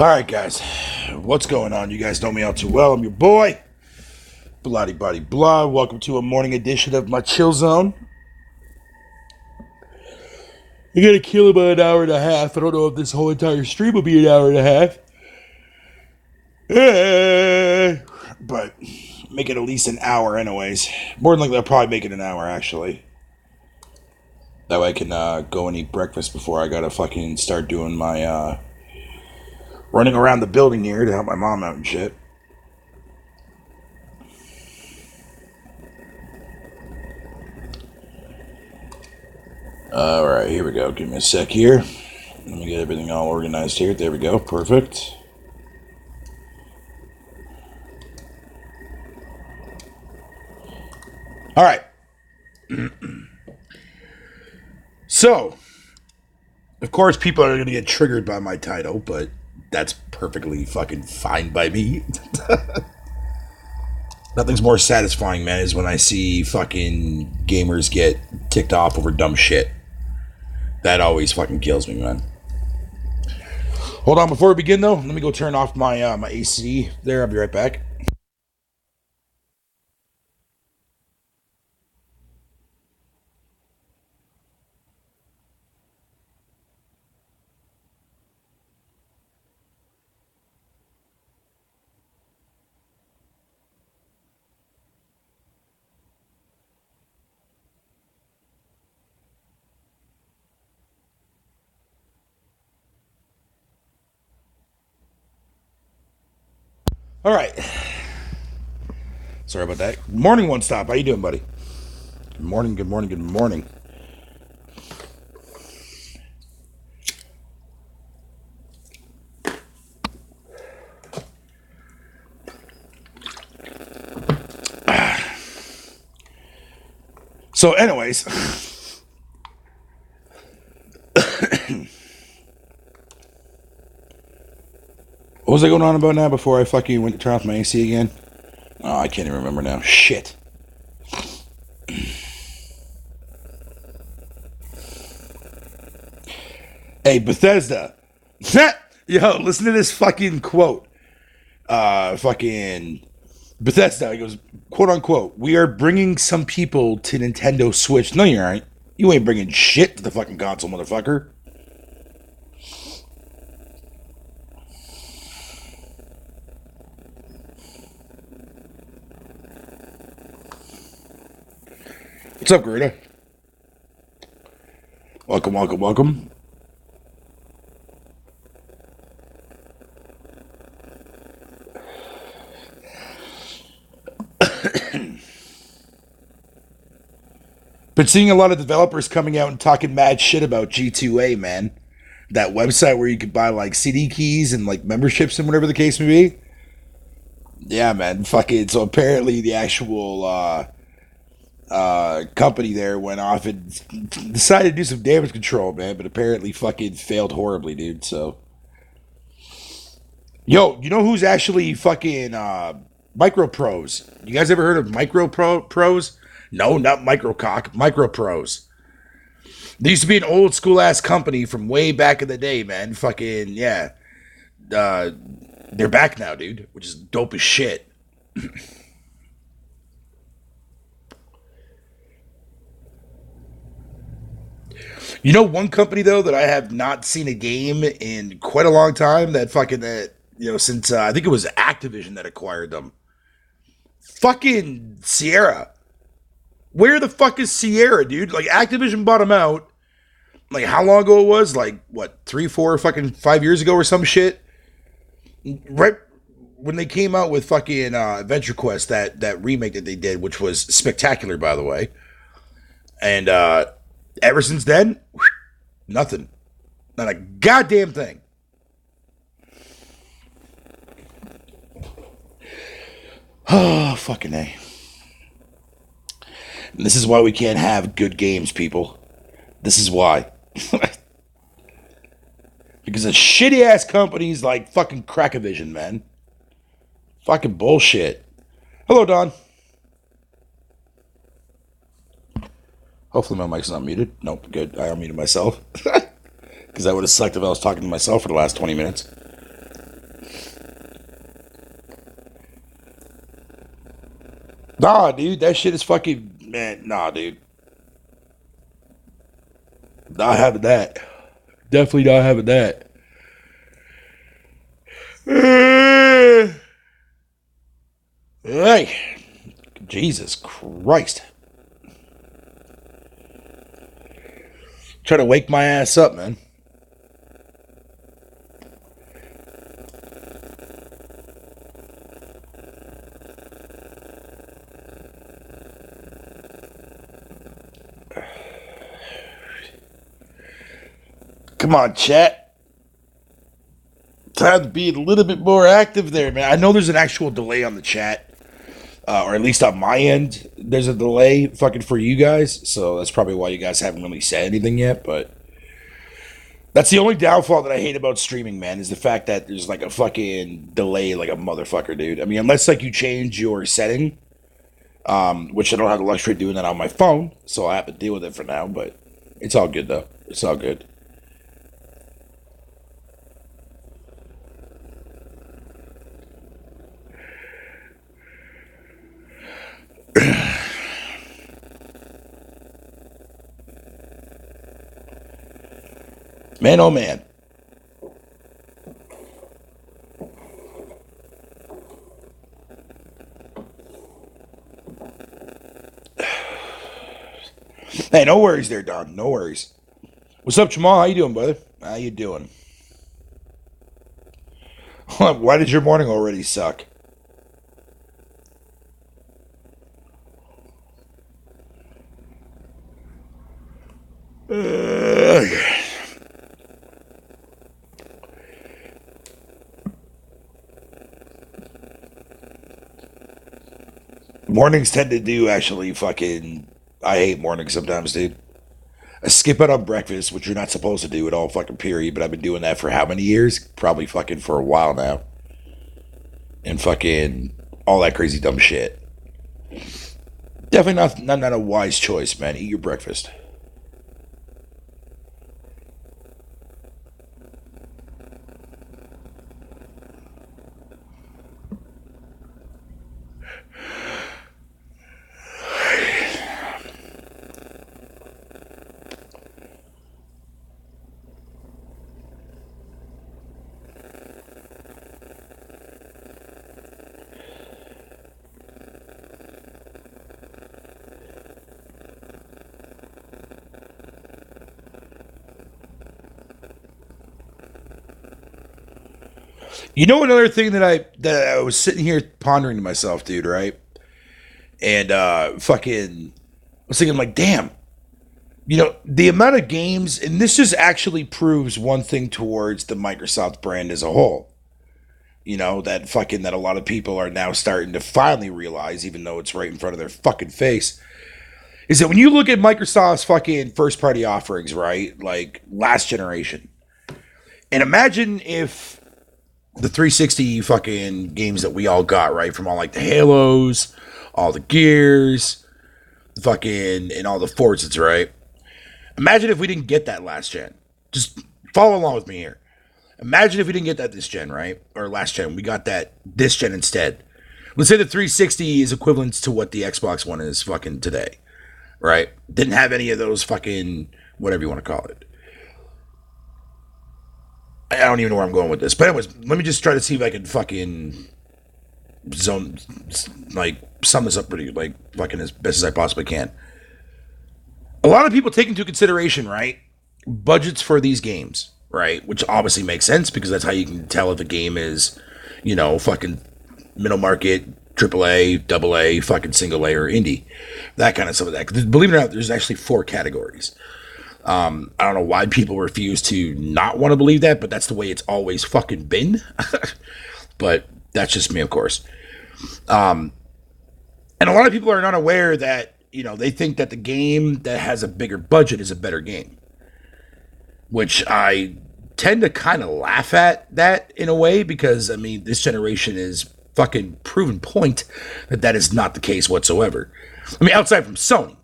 Alright, guys. What's going on? You guys know me all too well. I'm your boy, Bloody Buddy Blah. Welcome to a morning edition of my Chill Zone. I gotta kill about an hour and a half. I don't know if this whole entire stream will be an hour and a half. But make it at least an hour anyways. More than likely I'll probably make it an hour actually. That way I can go and eat breakfast before I gotta fucking start doing my running around the building here to help my mom out and shit. Alright, here we go. Give me a sec here. Let me get everything all organized here. There we go. Perfect. Alright. So, of course, people are going to get triggered by my title, but that's perfectly fucking fine by me. Nothing's more satisfying, man, is when I see fucking gamers get ticked off over dumb shit. That always fucking kills me, man. Hold on, before we begin, though, let me go turn off my my AC there. I'll be right back. All right. Sorry about that. Morning, One Stop. How you doing, buddy? Good morning, good morning, good morning. So, anyways. What was I going on about now before I fucking went to turn off my AC again? Oh, I can't even remember now. Shit. Hey, Bethesda. Yo, listen to this fucking quote. Fucking Bethesda, he goes, quote unquote, we are bringing some people to Nintendo Switch. No, you aren't. You ain't bringing shit to the fucking console, motherfucker. What's up, Greta? Welcome, welcome, welcome. Been seeing a lot of developers coming out and talking mad shit about G2A, man. That website where you could buy like CD keys and like memberships and whatever the case may be. Yeah, man. Fucking. So apparently the actual company there went off and decided to do some damage control, man. But apparently fucking failed horribly, dude. So. Yo, you know who's actually fucking Micro Pros? You guys ever heard of Micro Pros? No, not Microcock. Micro Pros. They used to be an old school ass company from way back in the day, man. Fucking yeah. They're back now, dude, which is dope as shit. You know one company though that I have not seen a game in quite a long time that fucking that since I think it was Activision that acquired them. Fucking Sierra. Where the fuck is Sierra, dude? Like Activision bought them out. Like how long ago it was? Like what, 3, 4, fucking 5 years ago or some shit? Right when they came out with fucking Adventure Quest, that remake that they did, which was spectacular, by the way. And ever since then, nothing. Not a goddamn thing. Oh, fucking A. And this is why we can't have good games, people. This is why. Because of shitty ass companies like fucking Crackavision, man. Fucking bullshit. Hello, Don. Hopefully my mic's not muted. Nope, good. I unmuted myself. Because that would have sucked if I was talking to myself for the last 20 minutes. Nah, dude, that shit is fucking man. Nah, dude, not having that. Definitely not having that. Hey, Jesus Christ! Try to wake my ass up, man. Come on, chat. Time to be a little bit more active there, man. I know there's an actual delay on the chat, or at least on my end. There's a delay fucking for you guys, so that's probably why you guys haven't really said anything yet, but that's the only downfall that I hate about streaming, man, is the fact that there's like a fucking delay like a motherfucker, dude. I mean, unless like you change your setting, which I don't have the luxury of doing that on my phone, so I have to deal with it for now, but it's all good though. It's all good. Man, oh man. Hey, no worries there, Don. No worries. What's up, Jamal? How you doing, brother? How you doing? Why did your morning already suck? Uh, Mornings tend to do actually fucking. I hate mornings sometimes, dude. I skip out on breakfast, which you're not supposed to do at all fucking period, but I've been doing that for how many years? Probably fucking for a while now. And fucking all that crazy dumb shit. Definitely not a wise choice, man. Eat your breakfast. You know another thing that I was sitting here pondering to myself, dude, right? And fucking I was thinking like, damn, the amount of games, and this just actually proves one thing towards the Microsoft brand as a whole. That a lot of people are now starting to finally realize, even though it's right in front of their fucking face, is that when you look at Microsoft's fucking first party offerings, right? Like last generation. And imagine if the 360 fucking games that we all got, right? From all like the Halos, all the Gears, fucking, and all the Forzas, right? Imagine if we didn't get that last gen. Just follow along with me here. Imagine if we didn't get that this gen, right? Or last gen. We got that this gen instead. Let's say the 360 is equivalent to what the Xbox One is fucking today, right? Didn't have any of those fucking whatever you want to call it. I don't even know where I'm going with this. But anyways, let me just try to see if I can fucking zone, like, sum this up pretty, like, fucking as best as I possibly can. A lot of people take into consideration, right, budgets for these games, right? Which obviously makes sense because that's how you can tell if a game is, fucking middle market, AAA, AA, fucking single A, or indie. That kind of stuff. That. Believe it or not, there's actually 4 categories. I don't know why people refuse to not want to believe that, but that's the way it's always fucking been. But that's just me, of course. And a lot of people are not aware that, they think that the game that has a bigger budget is a better game. Which I tend to kind of laugh at that in a way because, I mean, this generation is fucking proven point that is not the case whatsoever. I mean, outside from Sony.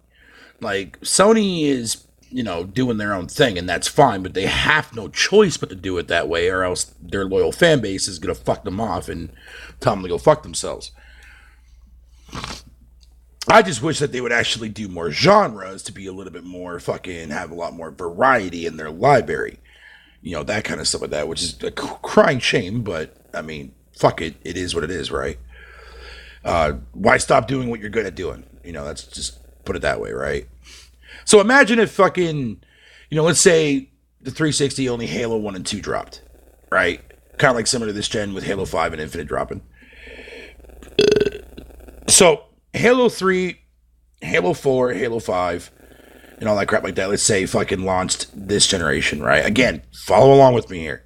Like, Sony is doing their own thing, and that's fine, but they have no choice but to do it that way, or else their loyal fan base is going to fuck them off and tell them to go fuck themselves. I just wish that they would actually do more genres to be a little bit more fucking have a lot more variety in their library. You know, that kind of stuff like that, which is a crying shame, but I mean, fuck it. It is what it is, right? Why stop doing what you're good at doing? You know, that's just put it that way, right? So imagine if fucking, you know, let's say the 360 only Halo 1 and 2 dropped, right? Kind of like similar to this gen with Halo 5 and Infinite dropping. So Halo 3, Halo 4, Halo 5, and all that crap like that, let's say fucking launched this generation, right? Again, follow along with me here.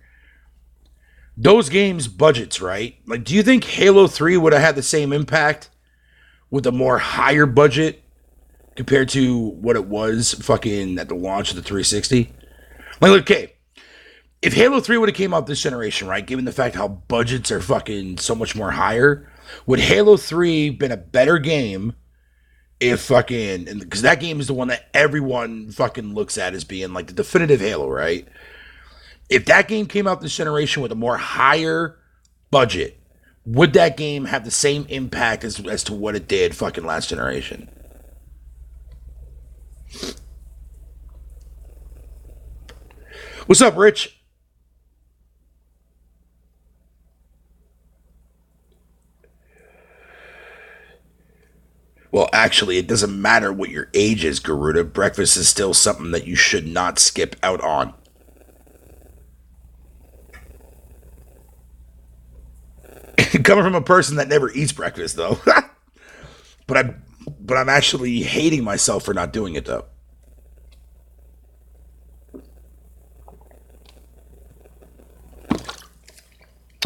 Those games' budgets, right? Like, do you think Halo 3 would have had the same impact with a more higher budget compared to what it was fucking at the launch of the 360? Like, okay, if Halo 3 would have came out this generation, right, given the fact how budgets are fucking so much more higher, would Halo 3 been a better game if fucking, because that game is the one that everyone fucking looks at as being like the definitive Halo, right? If that game came out this generation with a more higher budget, would that game have the same impact as to what it did fucking last generation? What's up, Rich? Well, actually, it doesn't matter what your age is, Garuda. Breakfast is still something that you should not skip out on. Coming from a person that never eats breakfast, though. but I'm actually hating myself for not doing it, though.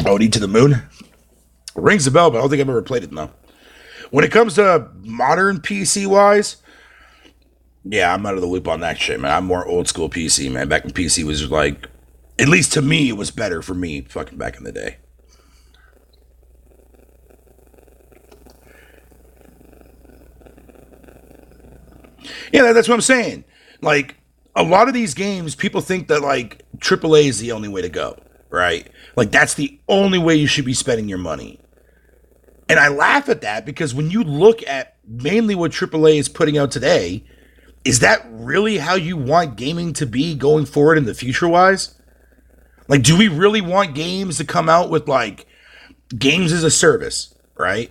OD to the Moon? Rings a bell, but I don't think I've ever played it, though. When it comes to modern PC wise, yeah, I'm out of the loop on that shit, man. I'm more old school PC, man. Back when PC was like, at least to me, it was better for me fucking back in the day. Yeah, that's what I'm saying. Like, a lot of these games, people think that, like, AAA is the only way to go, right? Like, that's the only way you should be spending your money. And I laugh at that because when you look at mainly what AAA is putting out today, is that really how you want gaming to be going forward in the future wise? Like, do we really want games to come out with, like, games as a service, right?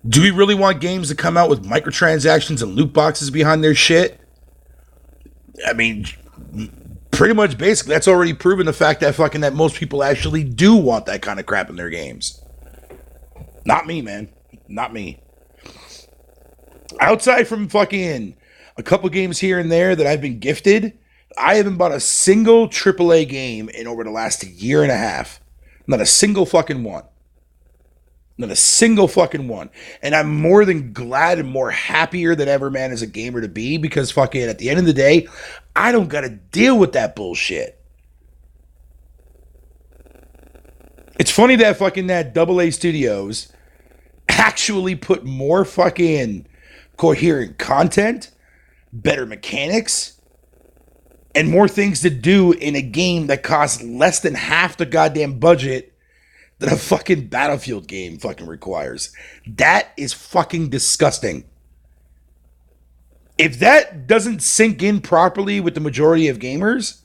Do we really want games to come out with microtransactions and loot boxes behind their shit? I mean, pretty much basically that's already proven the fact that fucking that most people actually do want that kind of crap in their games. Not me, man. Not me. Outside from fucking a couple games here and there that I've been gifted, I haven't bought a single AAA game in over the last year and a half. Not a single fucking one. Not a single fucking one. And I'm more than glad and more happier than ever, man, as a gamer to be, because fucking at the end of the day, I don't gotta deal with that bullshit. It's funny that fucking that AA Studios actually put more fucking coherent content, better mechanics, and more things to do in a game that costs less than half the goddamn budget that a fucking Battlefield game fucking requires. That is fucking disgusting. If that doesn't sink in properly with the majority of gamers,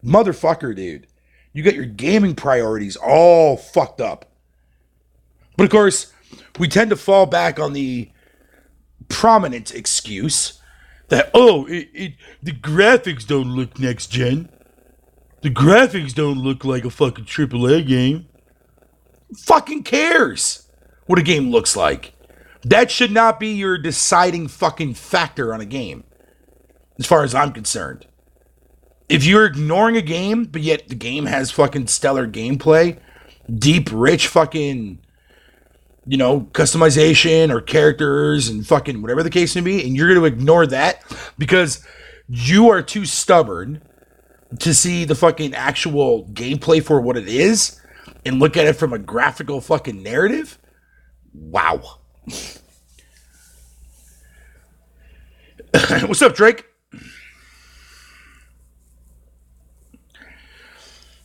motherfucker, dude, you got your gaming priorities all fucked up. But of course, we tend to fall back on the prominent excuse that, oh, the graphics don't look next gen. The graphics don't look like a fucking AAA game. Fucking cares what a game looks like. That should not be your deciding fucking factor on a game, as far as I'm concerned. If you're ignoring a game, but yet the game has fucking stellar gameplay, deep, rich fucking, you know, customization or characters and fucking whatever the case may be, and you're going to ignore that because you are too stubborn to see the fucking actual gameplay for what it is and look at it from a graphical fucking narrative, wow. What's up, Drake?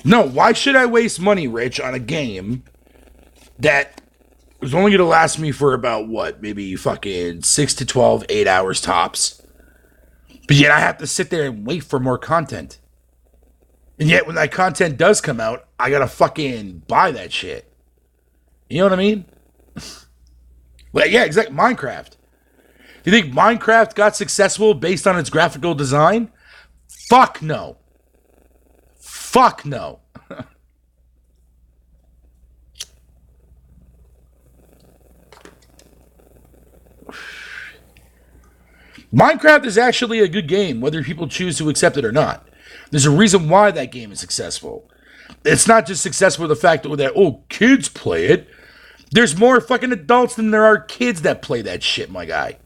No, why should I waste money, Rich, on a game that It's only going to last me for about what? Maybe fucking 6 to 12, 8 hours tops. But yet I have to sit there and wait for more content. And yet when that content does come out, I got to fucking buy that shit. You know what I mean? Well, yeah, exactly. Minecraft. Do you think Minecraft got successful based on its graphical design? Fuck no. Fuck no. Minecraft is actually a good game, whether people choose to accept it or not. There's a reason why that game is successful. It's not just successful with the fact that, oh, kids play it. There's more fucking adults than there are kids that play that shit, my guy.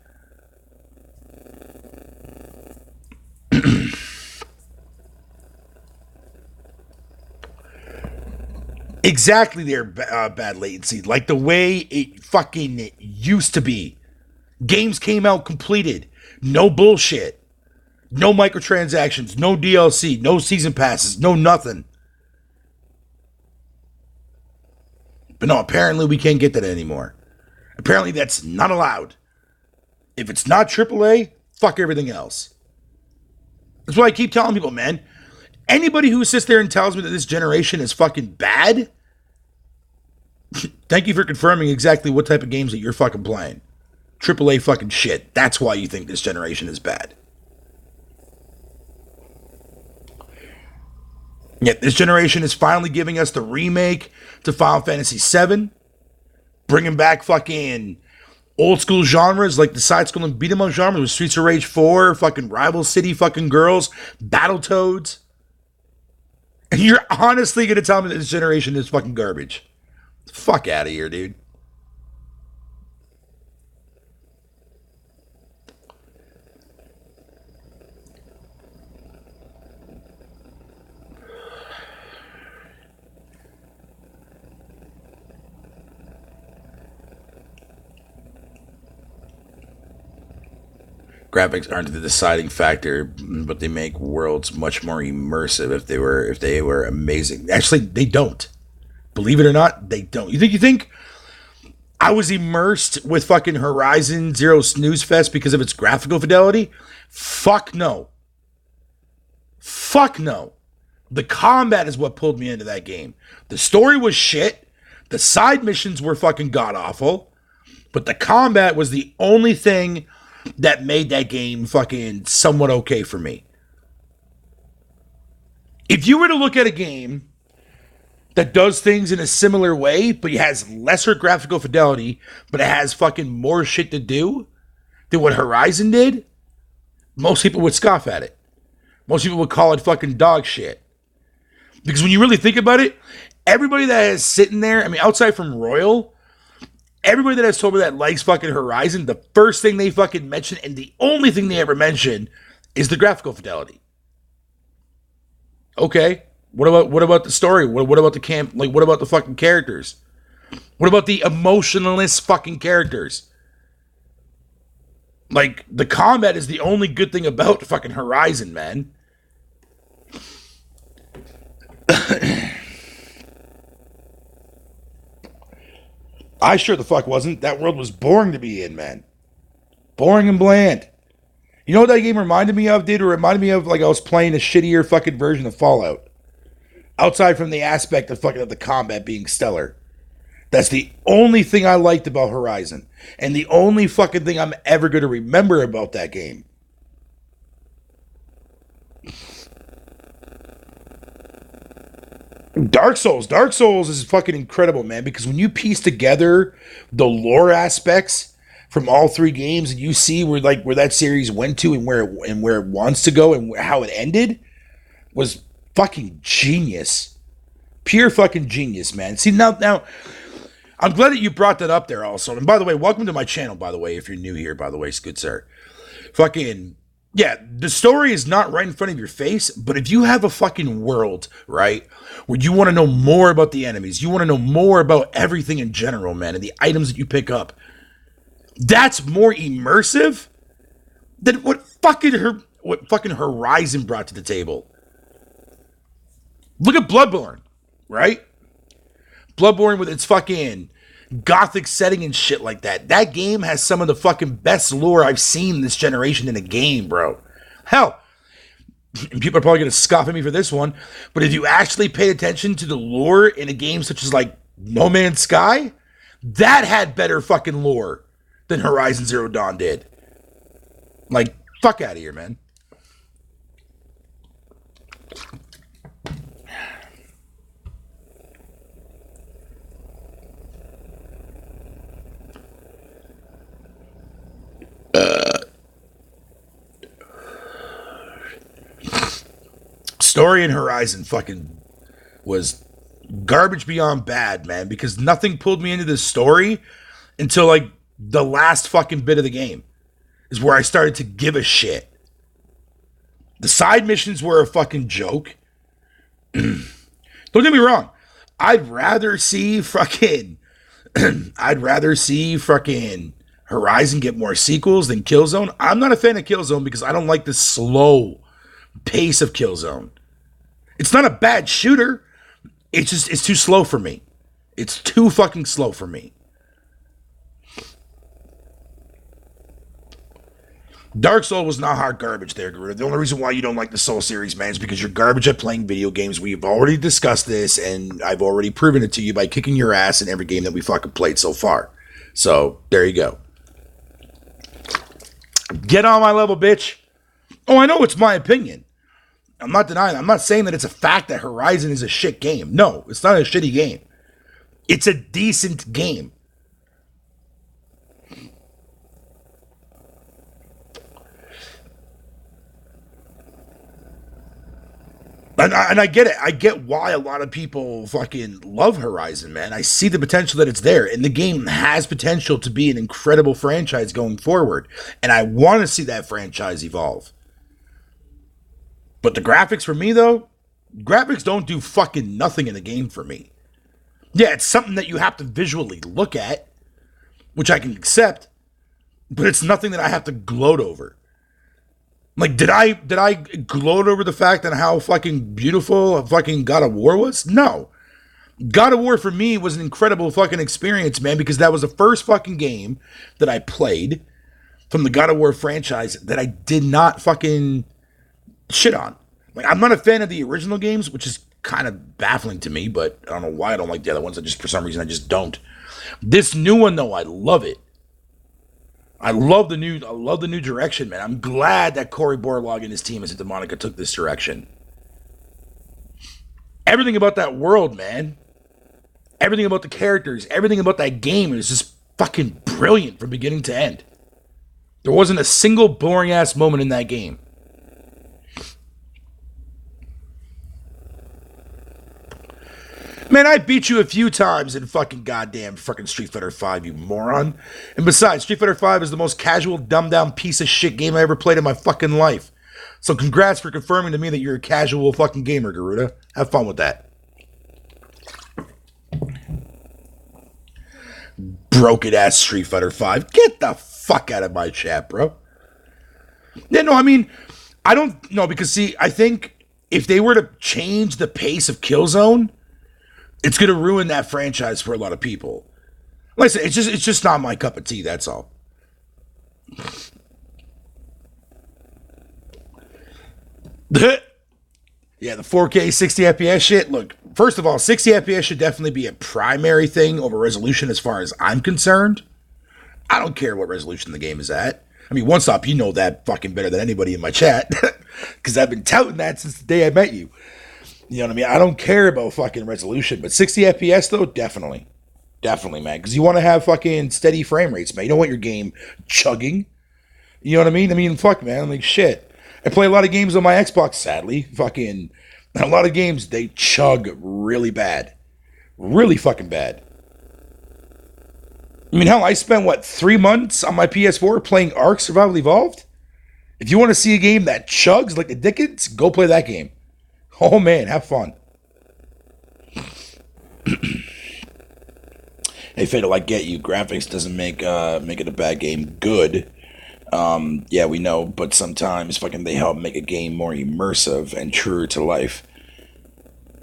Exactly their bad latency. Like the way it fucking used to be. Games came out completed. No bullshit. No microtransactions. No DLC. No season passes. No nothing. But no, apparently we can't get that anymore. Apparently that's not allowed. If it's not AAA, fuck everything else. That's why I keep telling people, man. Anybody who sits there and tells me that this generation is fucking bad, thank you for confirming exactly what type of games that you're fucking playing. AAA fucking shit. That's why you think this generation is bad. Yet this generation is finally giving us the remake to Final Fantasy VII, bringing back fucking old school genres like the side scroll and beat 'em up genre with Streets of Rage 4, fucking Rival City fucking girls, Battletoads. And you're honestly gonna tell me that this generation is fucking garbage? Fuck out of here, dude. Graphics aren't the deciding factor, but they make worlds much more immersive if they were amazing. Actually, they don't. Believe it or not, they don't. You think I was immersed with fucking Horizon Zero Snooze Fest because of its graphical fidelity? Fuck no. Fuck no. The combat is what pulled me into that game. The story was shit. The side missions were fucking god awful. But the combat was the only thing that made that game fucking somewhat okay for me. If you were to look at a game that does things in a similar way, but it has lesser graphical fidelity, but it has fucking more shit to do than what Horizon did, most people would scoff at it. Most people would call it fucking dog shit. Because when you really think about it, everybody that is sitting there, I mean, outside from Royal, everybody that has told me that likes fucking Horizon, the first thing they fucking mention, and the only thing they ever mention, is the graphical fidelity. Okay, what about the story? What about the camp? Like, what about the fucking characters? What about the emotionless fucking characters? Like, the combat is the only good thing about fucking Horizon, man. I sure the fuck wasn't. That world was boring to be in, man. Boring and bland. You know what that game reminded me of, dude? It reminded me of like I was playing a shittier fucking version of Fallout. Outside from the aspect of fucking of the combat being stellar. That's the only thing I liked about Horizon. And the only fucking thing I'm ever going to remember about that game. Dark Souls is fucking incredible, man, because when you piece together the lore aspects from all three games and you see where that series went to and where it wants to go and how it ended was fucking genius. Pure fucking genius, man. See, now I'm glad that you brought that up there also. And by the way, welcome to my channel, by the way, if you're new here, by the way, good sir. Fucking yeah, the story is not right in front of your face, but if you have a fucking world, right, where you want to know more about the enemies, you want to know more about everything in general, man, and the items that you pick up, that's more immersive than what fucking Horizon brought to the table. Look at Bloodborne, right? Bloodborne with its fucking gothic setting and shit like that. That game has some of the fucking best lore I've seen this generation in a game, bro. Hell, and people are probably going to scoff at me for this one, but if you actually pay attention to the lore in a game such as like No Man's Sky, that had better fucking lore than Horizon Zero Dawn did. Like, fuck out of here, man. Story in Horizon fucking was garbage beyond bad, man, because nothing pulled me into this story until like the last fucking bit of the game is where I started to give a shit. The side missions were a fucking joke. Don't get me wrong. I'd rather see fucking Horizon get more sequels than Killzone. I'm not a fan of Killzone because I don't like the slow pace of Killzone. It's not a bad shooter. It's too slow for me. It's too fucking slow for me. Dark Soul was not hard garbage there, Garuda. The only reason why you don't like the Soul series, man, is because you're garbage at playing video games. We've already discussed this, and I've already proven it to you by kicking your ass in every game that we fucking played so far. So, there you go. Get on my level, bitch. Oh, I know it's my opinion. I'm not denying it. I'm not saying that it's a fact that Horizon is a shit game. No, it's not a shitty game. It's a decent game. And I get it. I get why a lot of people fucking love Horizon, man. I see the potential that it's there. And the game has potential to be an incredible franchise going forward. And I want to see that franchise evolve. But the graphics for me, though, graphics don't do fucking nothing in the game for me. Yeah, it's something that you have to visually look at, which I can accept, but it's nothing that I have to gloat over. Like, did I gloat over the fact that how fucking beautiful fucking God of War was? No. God of War for me was an incredible fucking experience, man, because that was the first fucking game that I played from the God of War franchise that I did not fucking shit on. Like, I'm not a fan of the original games, which is kind of baffling to me, but I don't know why I don't like the other ones. For some reason, I just don't. This new one, though, I love it. I love the new direction, man. I'm glad that Cory Borlog and his team at Santa Monica took this direction. Everything about that world, man. Everything about the characters, everything about that game is just fucking brilliant from beginning to end. There wasn't a single boring ass moment in that game. Man, I beat you a few times in fucking goddamn fucking Street Fighter 5, you moron. And besides, Street Fighter 5 is the most casual, dumbed-down piece of shit game I ever played in my fucking life. So congrats for confirming to me that you're a casual fucking gamer, Garuda. Have fun with that. Broken-ass Street Fighter 5. Get the fuck out of my chat, bro. Yeah, no, I mean, I don't know, because see, I think if they were to change the pace of Killzone, it's going to ruin that franchise for a lot of people. Like I said, it's just not my cup of tea, that's all. Yeah, the 4K 60 FPS shit. Look, first of all, 60 FPS should definitely be a primary thing over resolution as far as I'm concerned. I don't care what resolution the game is at. I mean, One Stop, you know that fucking better than anybody in my chat. Because I've been touting that since the day I met you. You know what I mean? I don't care about fucking resolution, but 60 FPS though, definitely. Definitely, man. Because you want to have fucking steady frame rates, man. You don't want your game chugging. You know what I mean? I mean, fuck, man. I'm like, shit. I play a lot of games on my Xbox, sadly. Fucking, a lot of games, they chug really bad. Really fucking bad. I mean, hell, I spent, 3 months on my PS4 playing Ark Survival Evolved? If you want to see a game that chugs like the Dickens, go play that game. Oh man, have fun. Hey Fatal, I get you. Graphics doesn't make it a bad game good. Yeah, we know, but sometimes fucking they help make a game more immersive and truer to life.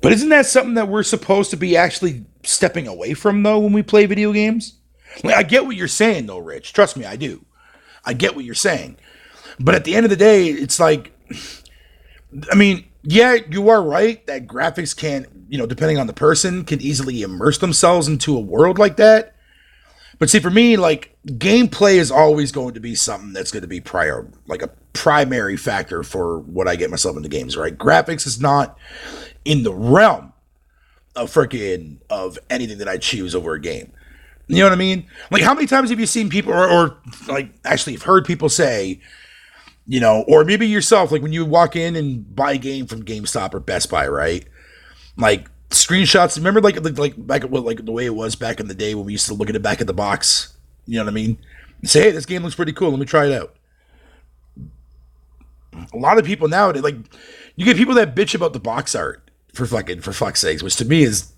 But isn't that something that we're supposed to be actually stepping away from, though, when we play video games? Like, I get what you're saying, though, Rich. Trust me, I do. I get what you're saying. But at the end of the day, it's like, I mean, yeah, you are right that graphics can, depending on the person, can easily immerse themselves into a world like that. But see, for me, like, gameplay is always going to be something that's going to be like a primary factor for what I get myself into games, right? Graphics is not in the realm of anything that I choose over a game. You know what I mean? Like, how many times have you seen people, or like, actually, you've heard people say, or maybe yourself, like when you walk in and buy a game from GameStop or Best Buy, right? Like screenshots. Remember, like back at like the way it was back in the day when we used to look at the back of the box. You know what I mean? And say, hey, this game looks pretty cool. Let me try it out. A lot of people nowadays, like, you get people that bitch about the box art for fuck's sakes, which to me is,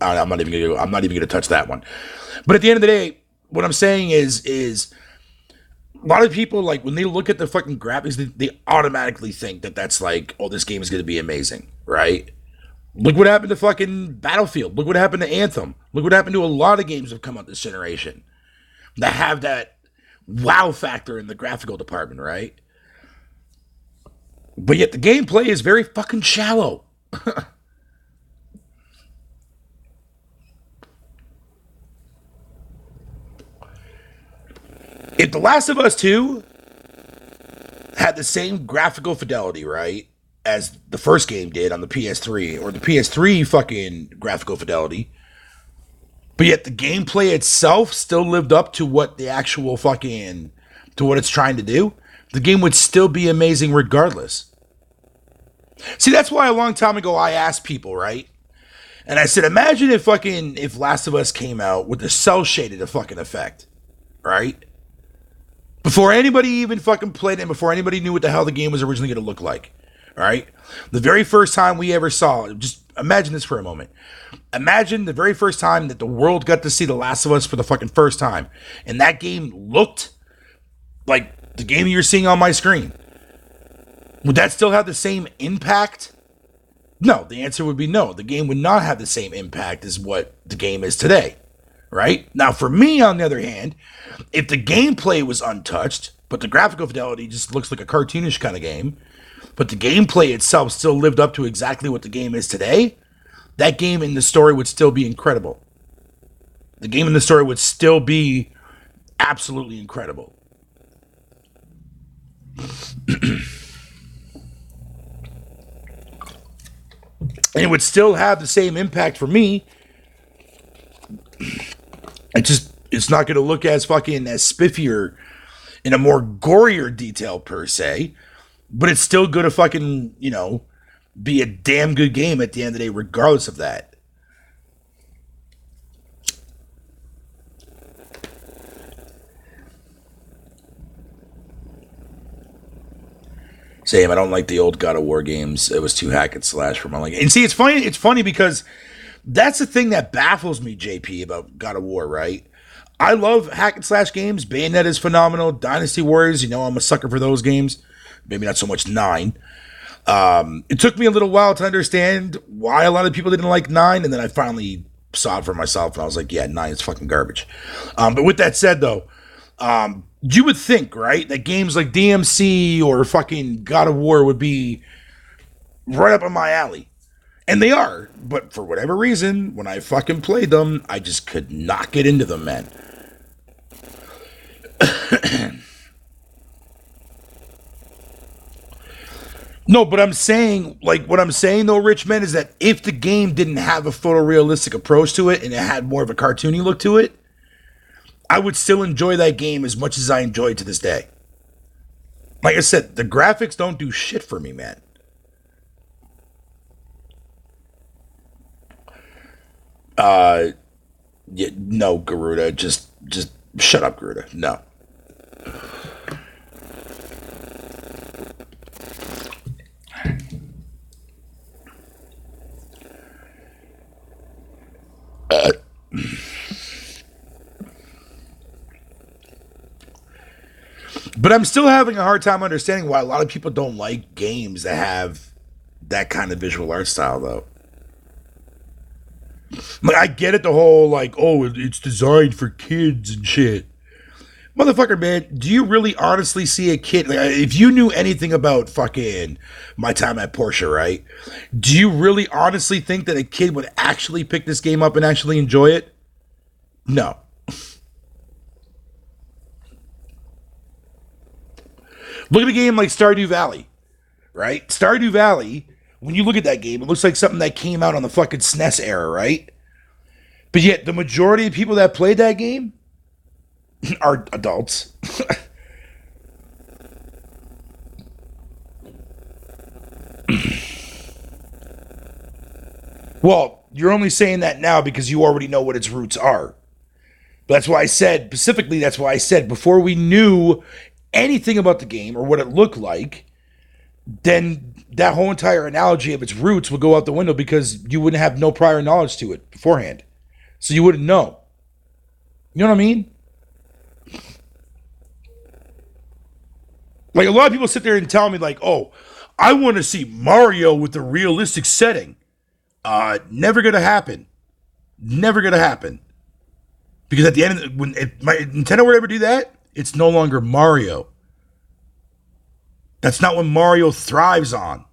I'm not even gonna touch that one. But at the end of the day, what I'm saying is a lot of people, like, when they look at the fucking graphics, they automatically think that that's like, oh, this game is gonna be amazing, right? Look what happened to fucking Battlefield. Look what happened to Anthem. Look what happened to a lot of games that have come out this generation that have that wow factor in the graphical department, right? But yet the gameplay is very fucking shallow. If The Last of Us 2 had the same graphical fidelity, right, as the first game did on the PS3, or the PS3 fucking graphical fidelity, but yet the gameplay itself still lived up to what the actual fucking, to what it's trying to do, the game would still be amazing regardless. See, that's why a long time ago I asked people, right? And I said, imagine if Last of Us came out with the cell shaded fucking effect, right? Before anybody even fucking played it, and before anybody knew what the hell the game was originally going to look like. All right? The very first time we ever saw it, just imagine this for a moment. Imagine the very first time that the world got to see The Last of Us for the fucking first time. And that game looked like the game you're seeing on my screen. Would that still have the same impact? No, the answer would be no. The game would not have the same impact as what the game is today. Right? Now, for me, on the other hand, if the gameplay was untouched, but the graphical fidelity just looks like a cartoonish kind of game, but the gameplay itself still lived up to exactly what the game is today, that game and the story would still be incredible. The game and the story would still be absolutely incredible. And it would still have the same impact for me. It's not going to look as fucking as spiffier in a more gorier detail per se, but it's still going to fucking, be a damn good game at the end of the day, regardless of that. Same. I don't like the old God of War games. It was too hack and slash for my liking. And see, it's funny. It's funny because that's the thing that baffles me, JP, about God of War, right? I love hack and slash games. Bayonetta is phenomenal. Dynasty Warriors, I'm a sucker for those games. Maybe not so much 9. It took me a little while to understand why a lot of people didn't like 9, and then I finally saw it for myself, and I was like, yeah, 9 is fucking garbage. But with that said, though, you would think, right, that games like DMC or fucking God of War would be right up on my alley. And they are, but for whatever reason, when I fucking played them, I just could not get into them, man. No, but I'm saying, like, what I'm saying though, Rich Men, is that if the game didn't have a photorealistic approach to it and it had more of a cartoony look to it, I would still enjoy that game as much as I enjoy it to this day. Like I said, the graphics don't do shit for me, man. Yeah, no, Garuda, just shut up, Garuda. No. But I'm still having a hard time understanding why a lot of people don't like games that have that kind of visual art style, though. Like, I get it, the whole, like, oh, it's designed for kids and shit. Motherfucker, man, do you really honestly see a kid? Like, if you knew anything about fucking my time at Porsche, right? Do you really honestly think that a kid would actually pick this game up and actually enjoy it? No. Look at a game like Stardew Valley, right? Stardew Valley, when you look at that game, it looks like something that came out on the fucking SNES era, right? But yet, the majority of people that played that game are adults. Well, you're only saying that now because you already know what its roots are. But that's why I said, specifically, that's why I said, before we knew anything about the game or what it looked like, then that whole entire analogy of its roots would go out the window because you wouldn't have no prior knowledge to it beforehand. So you wouldn't know. You know what I mean? Like, a lot of people sit there and tell me, like, oh, I want to see Mario with a realistic setting. Never gonna happen. Never gonna happen. Because at the end, when Nintendo would ever do that, it's no longer Mario. That's not what Mario thrives on.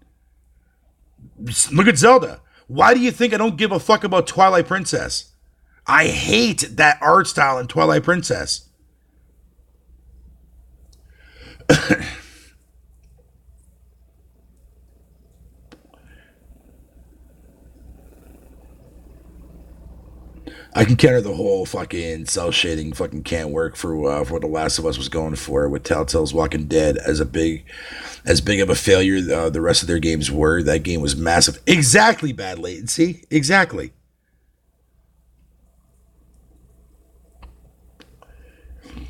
Look at Zelda. Why do you think I don't give a fuck about Twilight Princess? I hate that art style in Twilight Princess. I can counter the whole fucking cell shading fucking can't work for what The Last of Us was going for with Telltale's Walking Dead as big of a failure the rest of their games were. That game was massive. Exactly, bad latency. Exactly.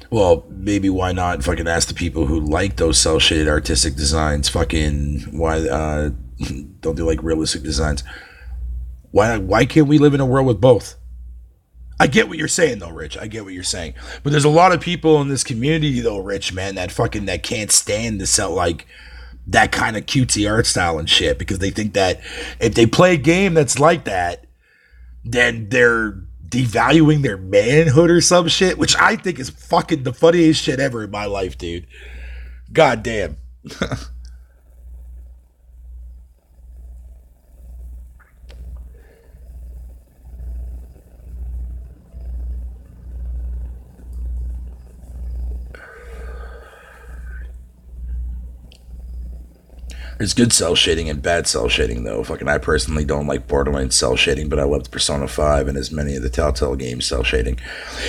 Well, maybe why not fucking ask the people who like those cell shaded artistic designs fucking why don't they like realistic designs? Why can't we live in a world with both? I get what you're saying though, Rich. I get what you're saying. But there's a lot of people in this community though, Rich, man, that can't stand to sell like that kind of cutesy art style and shit because they think that if they play a game that's like that, then they're devaluing their manhood or some shit, which I think is fucking the funniest shit ever in my life, dude. God damn. There's good cell shading and bad cell shading, though. Fucking, I personally don't like Borderlands cell shading, but I loved Persona 5 and as many of the Telltale games cell shading.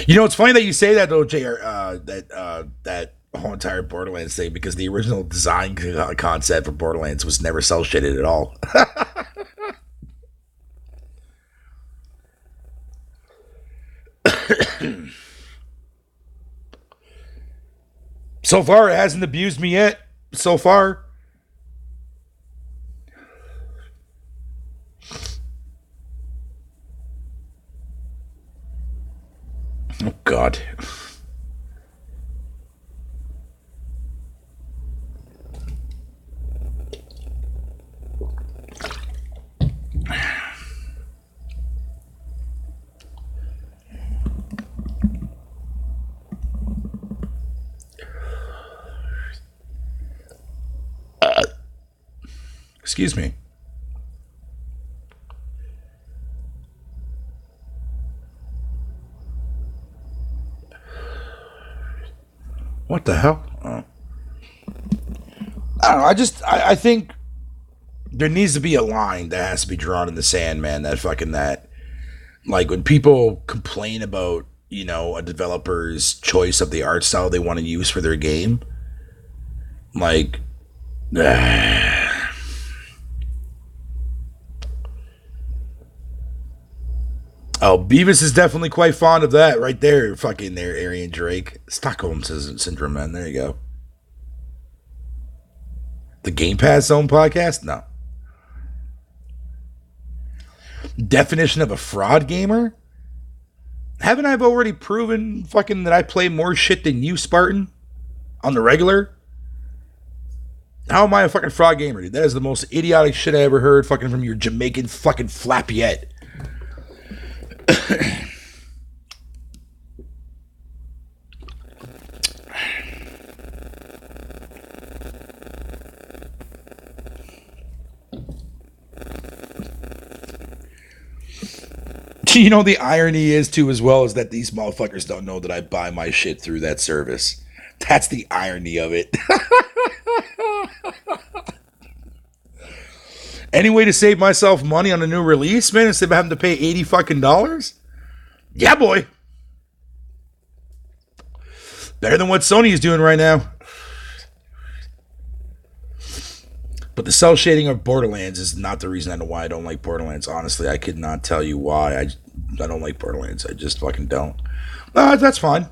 You know, it's funny that you say that, though, JR, that whole entire Borderlands thing, because the original design concept for Borderlands was never cell shaded at all. So far, it hasn't abused me yet. So far. Oh, God. Excuse me. What the hell? Oh. I don't know. I think there needs to be a line that has to be drawn in the sand, man. Like when people complain about, you know, a developer's choice of the art style they want to use for their game, like, oh, Beavis is definitely quite fond of that right there. Fucking there, Arian Drake. Stockholm Syndrome, man. There you go. The Gamepass Zone podcast? No. Definition of a fraud gamer? Haven't I already proven fucking that I play more shit than you, Spartan? On the regular? How am I a fucking fraud gamer, dude? That is the most idiotic shit I ever heard fucking from your Jamaican fucking flap yet. You know, the irony is, too, as well, is that these motherfuckers don't know that I buy my shit through that service. That's the irony of it. Any way to save myself money on a new release, man, instead of having to pay $80 fucking dollars? Yeah, boy. Better than what Sony is doing right now. But the cell shading of Borderlands is not the reason I know why I don't like Borderlands. Honestly, I could not tell you why I don't like Borderlands. I just fucking don't. That's fine.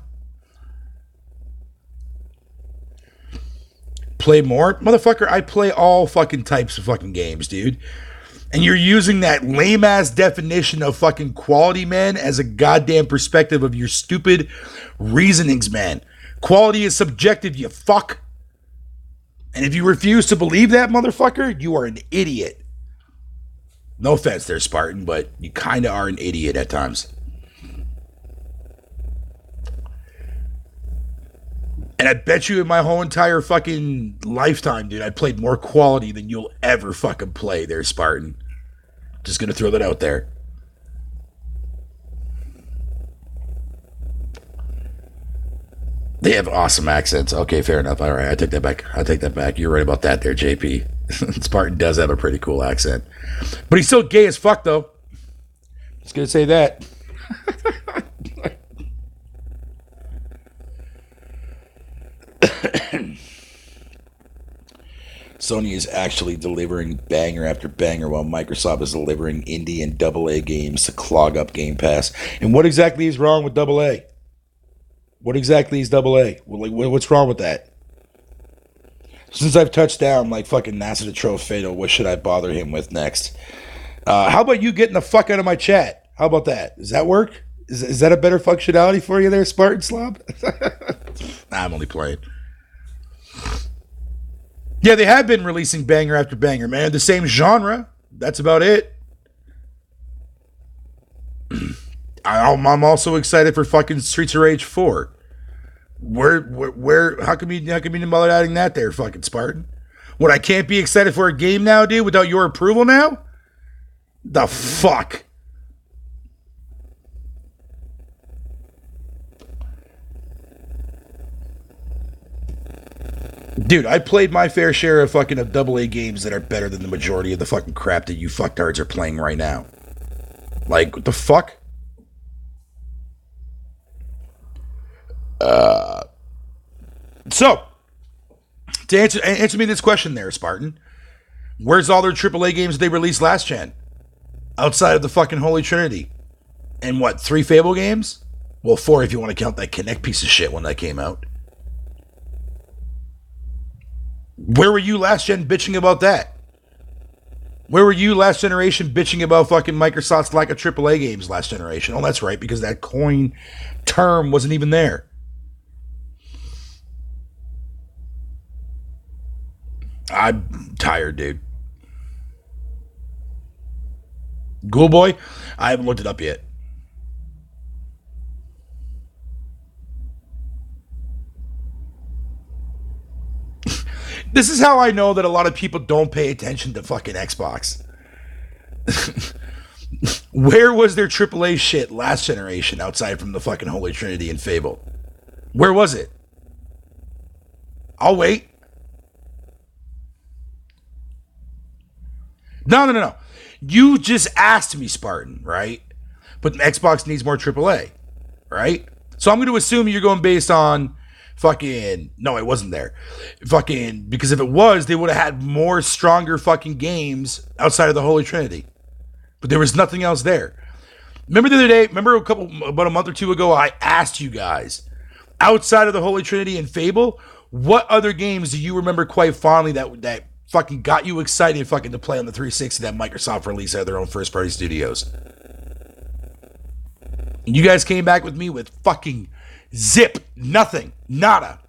Play more? Motherfucker, I play all fucking types of fucking games, dude. And you're using that lame-ass definition of fucking quality, man, as a goddamn perspective of your stupid reasonings, man. Quality is subjective, you fuck. And if you refuse to believe that, motherfucker, you are an idiot. No offense there, Spartan, but you kind of are an idiot at times. And I bet you in my whole entire fucking lifetime, dude, I played more quality than you'll ever fucking play there, Spartan. Just gonna throw that out there. They have awesome accents. Okay, fair enough. All right, I take that back. You're right about that there, JP. Spartan does have a pretty cool accent. But he's still gay as fuck, though. Just gonna say that. Sony is actually delivering banger after banger while Microsoft is delivering indie and AA games to clog up Game Pass. And what exactly is wrong with AA? What exactly is AA? What's wrong with that? Since I've touched down like fucking NASA the Trophato, what should I bother him with next? How about you getting the fuck out of my chat? How about that? Does that work? Is that a better functionality for you there, Spartan Slob? Nah, I'm only playing. Yeah, they have been releasing banger after banger, man. The same genre. That's about it. I'm also excited for fucking Streets of Rage 4. How come you didn't bother adding that there, fucking Spartan? What, I can't be excited for a game now, dude, without your approval now? The fuck? Dude, I played my fair share of fucking AA games that are better than the majority of the fucking crap that you fucktards are playing right now. Like, what the fuck? So, to answer me this question there, Spartan, where's all their AAA games they released last gen? Outside of the fucking Holy Trinity. And what, 3 Fable games? Well, 4 if you want to count that Kinect piece of shit when that came out. Where were you last gen bitching about that? Where were you last generation bitching about fucking Microsoft's lack of AAA games last generation? Oh, that's right, because that coin term wasn't even there. I'm tired, dude. Ghoul Boy? I haven't looked it up yet. This is how I know that a lot of people don't pay attention to fucking Xbox. Where was their AAA shit last generation outside from the fucking Holy Trinity and Fable? Where was it? I'll wait. No. You just asked me, Spartan, right? But Xbox needs more AAA, right? So I'm going to assume you're going based on fucking... No, it wasn't there. Fucking... Because if it was, they would have had more stronger fucking games outside of the Holy Trinity. But there was nothing else there. Remember the other day, about a month or two ago, I asked you guys, outside of the Holy Trinity and Fable, what other games do you remember quite fondly that fucking got you excited fucking to play on the 360 that Microsoft released out of their own first-party studios? And you guys came back with me with fucking zip. Nothing. Nada.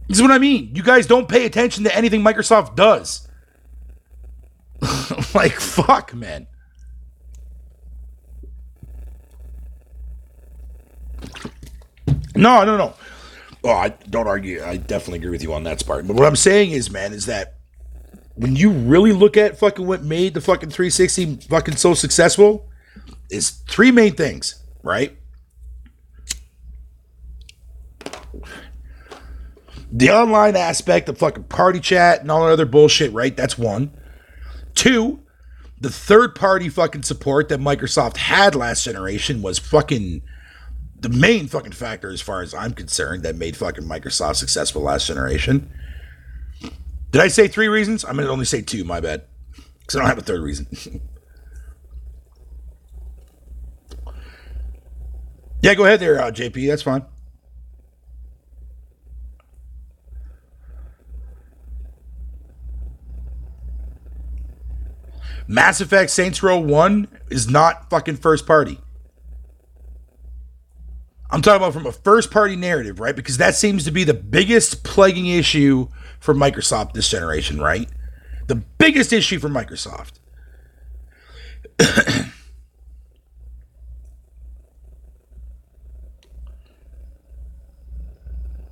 This is what I mean. You guys don't pay attention to anything Microsoft does. Like, fuck, man. No, no, no. Oh, I don't argue. I definitely agree with you on that, Spartan. But what I'm saying is, man, is that when you really look at fucking what made the fucking 360 fucking so successful, is three main things, right? The online aspect of fucking party chat and all that other bullshit, right? That's one. Two, the third party fucking support that Microsoft had last generation was fucking the main fucking factor as far as I'm concerned that made fucking Microsoft successful last generation. Did I say three reasons? I'm going to only say two, my bad. Because I don't have a third reason. Yeah, go ahead there, JP. That's fine. Mass Effect Saints Row 1 is not fucking first party. I'm talking about from a first party narrative, right? Because that seems to be the biggest plaguing issue for Microsoft this generation, right? The biggest issue for Microsoft.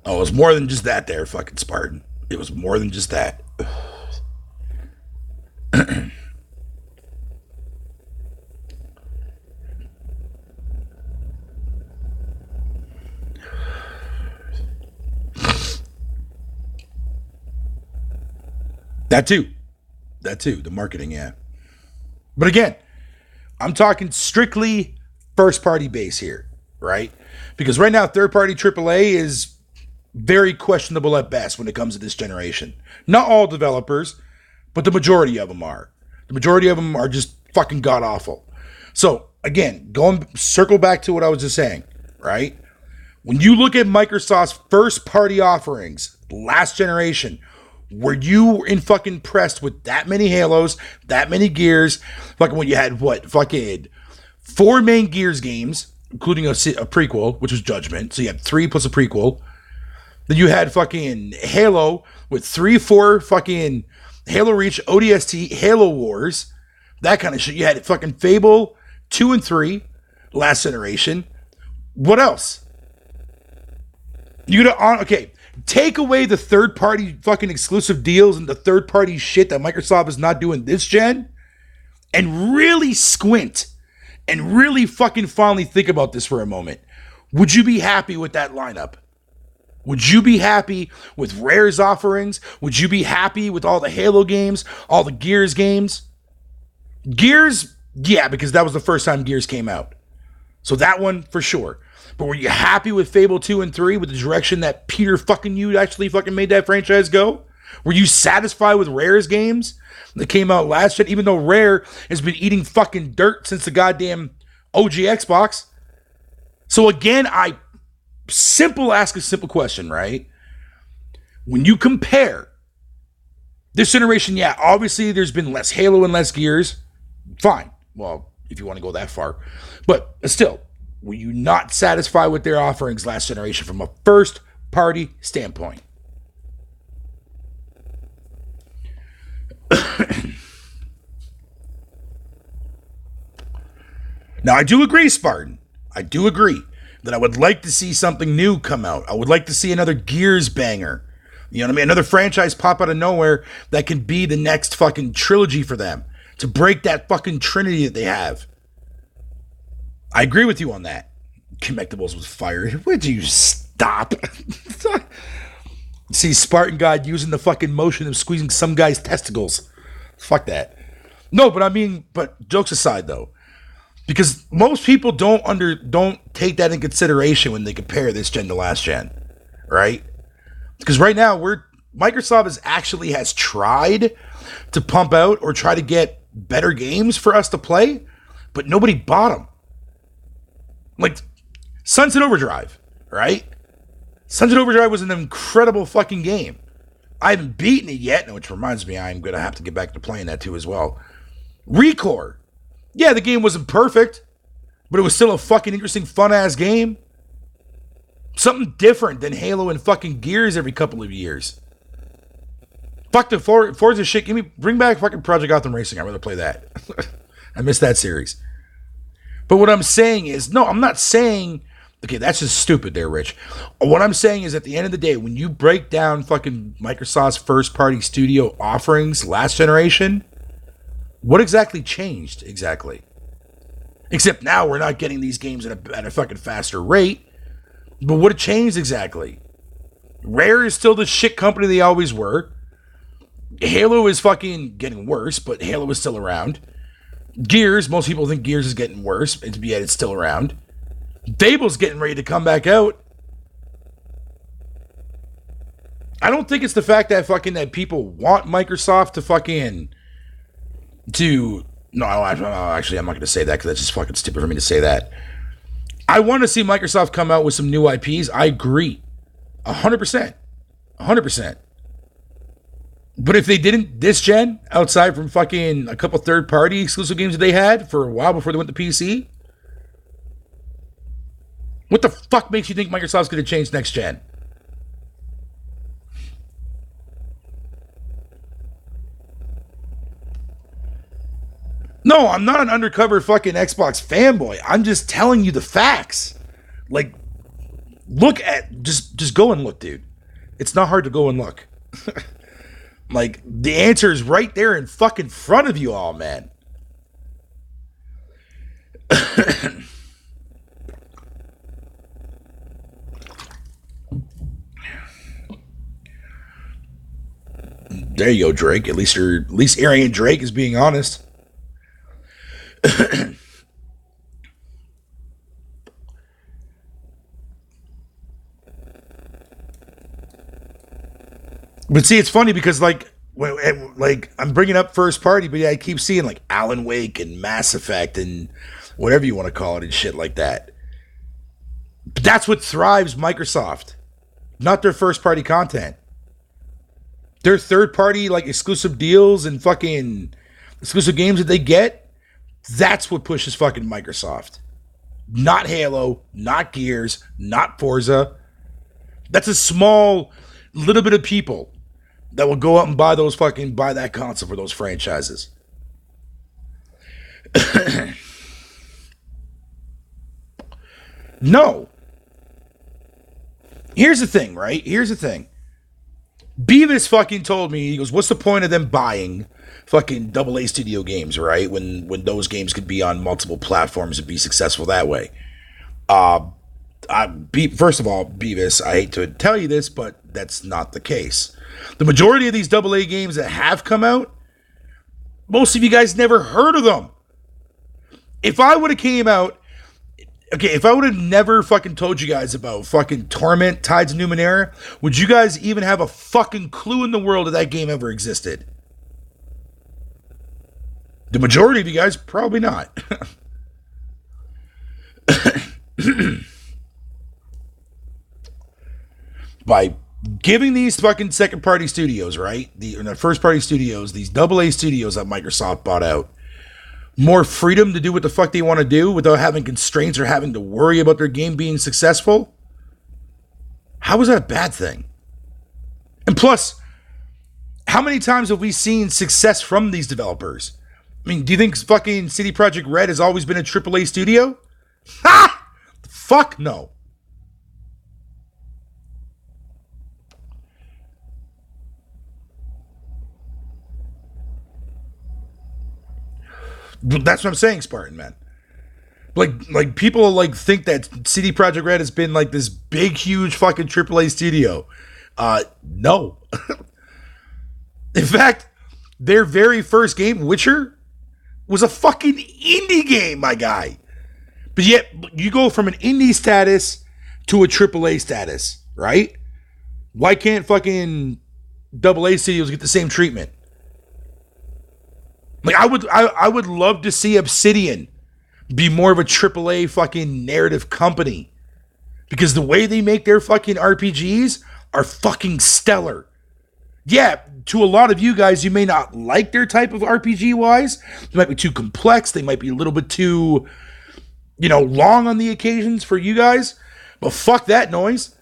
Oh, it was more than just that there, fucking Spartan. It was more than just that. That too. That too. The marketing, yeah. But again, I'm talking strictly first party base here, right? Because right now, third party AAA is very questionable at best when it comes to this generation. Not all developers, but the majority of them are. The majority of them are just fucking god awful. So again, circle back to what I was just saying, right? When you look at Microsoft's first party offerings last generation, were you in fucking impressed with that many Halos, that many Gears? Fucking when you had what? Fucking 4 main Gears games, including a prequel, which was Judgment. So you had 3 plus a prequel. Then you had fucking Halo with 3, 4 fucking Halo Reach, ODST, Halo Wars, that kind of shit. You had fucking Fable 2 and 3, last generation. What else? You gotta okay. Take away the third party fucking exclusive deals and the third party shit that Microsoft is not doing this gen, and really squint and really fucking finally think about this for a moment. Would you be happy with that lineup? Would you be happy with Rare's offerings? Would you be happy with all the Halo games, all the Gears games? Gears, yeah, because that was the first time Gears came out. So that one for sure. But were you happy with Fable 2 and 3 with the direction that Peter fucking you actually fucking made that franchise go? Were you satisfied with Rare's games that came out last year, even though Rare has been eating fucking dirt since the goddamn OG Xbox? So again, ask a simple question, right? When you compare this generation, yeah, obviously there's been less Halo and less Gears. Fine. Well, if you want to go that far. But still, were you not satisfied with their offerings last generation from a first party standpoint? Now, I do agree, Spartan. I do agree that I would like to see something new come out. I would like to see another Gears banger. You know what I mean? Another franchise pop out of nowhere that can be the next fucking trilogy for them. To break that fucking trinity that they have. I agree with you on that. Connectables was fired. Would you stop? See Spartan God using the fucking motion of squeezing some guy's testicles. Fuck that. No, but I mean, but jokes aside though, because most people don't take that in consideration when they compare this gen to last gen, right? Because right now Microsoft has tried to pump out or try to get better games for us to play, but nobody bought them. Like Sunset Overdrive, right? Sunset Overdrive was an incredible fucking game. I haven't beaten it yet, which reminds me I'm going to have to get back to playing that too as well. Recore. Yeah, the game wasn't perfect, but it was still a fucking interesting, fun-ass game. Something different than Halo and fucking Gears every couple of years. Fuck the Forza shit. Bring back fucking Project Gotham Racing. I'd rather play that. I miss that series. But what I'm saying is, no, I'm not saying Okay, that's just stupid there, Rich. What I'm saying is at the end of the day, when you break down fucking Microsoft's first party studio offerings last generation, what exactly changed exactly? Except now we're not getting these games at a fucking faster rate. But what changed exactly? Rare is still the shit company they always were. Halo is fucking getting worse, but Halo is still around. Gears, most people think Gears is getting worse, yet it's still around. Fable's getting ready to come back out. I don't think it's the fact that fucking that people want Microsoft to fucking no, actually I'm not going to say that because that's just fucking stupid for me to say that. I want to see Microsoft come out with some new IPs. I agree. 100%. 100%. But if they didn't this gen, outside from fucking a couple third-party exclusive games that they had for a while before they went to PC, what the fuck makes you think Microsoft's going to change next gen? No, I'm not an undercover fucking Xbox fanboy. I'm just telling you the facts. Like, look at, just go and look, dude. It's not hard to go and look. Like, the answer is right there in fucking front of you all, man. There you go, Drake. At least Arian Drake is being honest. But see, it's funny because like I'm bringing up first party, but yeah, I keep seeing like Alan Wake and Mass Effect and whatever you want to call it and shit like that. But that's what thrives Microsoft, not their first party content. Their third party like exclusive deals and fucking exclusive games that they get, that's what pushes fucking Microsoft. Not Halo, not Gears, not Forza. That's a small little bit of people that will go out and buy that console for those franchises. No. Here's the thing, right? Here's the thing. Beavis fucking told me, he goes, what's the point of them buying fucking AA studio games, right? When those games could be on multiple platforms and be successful that way. First of all, Beavis, I hate to tell you this, but that's not the case. The majority of these AA games that have come out, most of you guys never heard of them. If I would have came out, if I would have never fucking told you guys about fucking Torment, Tides of Numenera, would you guys even have a fucking clue in the world that that game ever existed? The majority of you guys, probably not. By giving these fucking second party studios, right? The first party studios, these AA studios that Microsoft bought out, more freedom to do what the fuck they want to do without having constraints or having to worry about their game being successful. How is that a bad thing? And plus, how many times have we seen success from these developers? I mean, do you think fucking CD Projekt Red has always been a AAA studio? Ha! Fuck no. That's what I'm saying, Spartan, man. Like people like think that CD Projekt Red has been like this big, huge fucking AAA studio. No. In fact, their very first game, Witcher, was a fucking indie game, my guy. But yet, you go from an indie status to a AAA status, right? Why can't fucking AA studios get the same treatment? Like, I would love to see Obsidian be more of a AAA fucking narrative company. Because the way they make their fucking RPGs are fucking stellar. Yeah, to a lot of you guys, you may not like their type of RPG-wise. They might be too complex. They might be a little bit too, long on the occasions for you guys. But fuck that noise.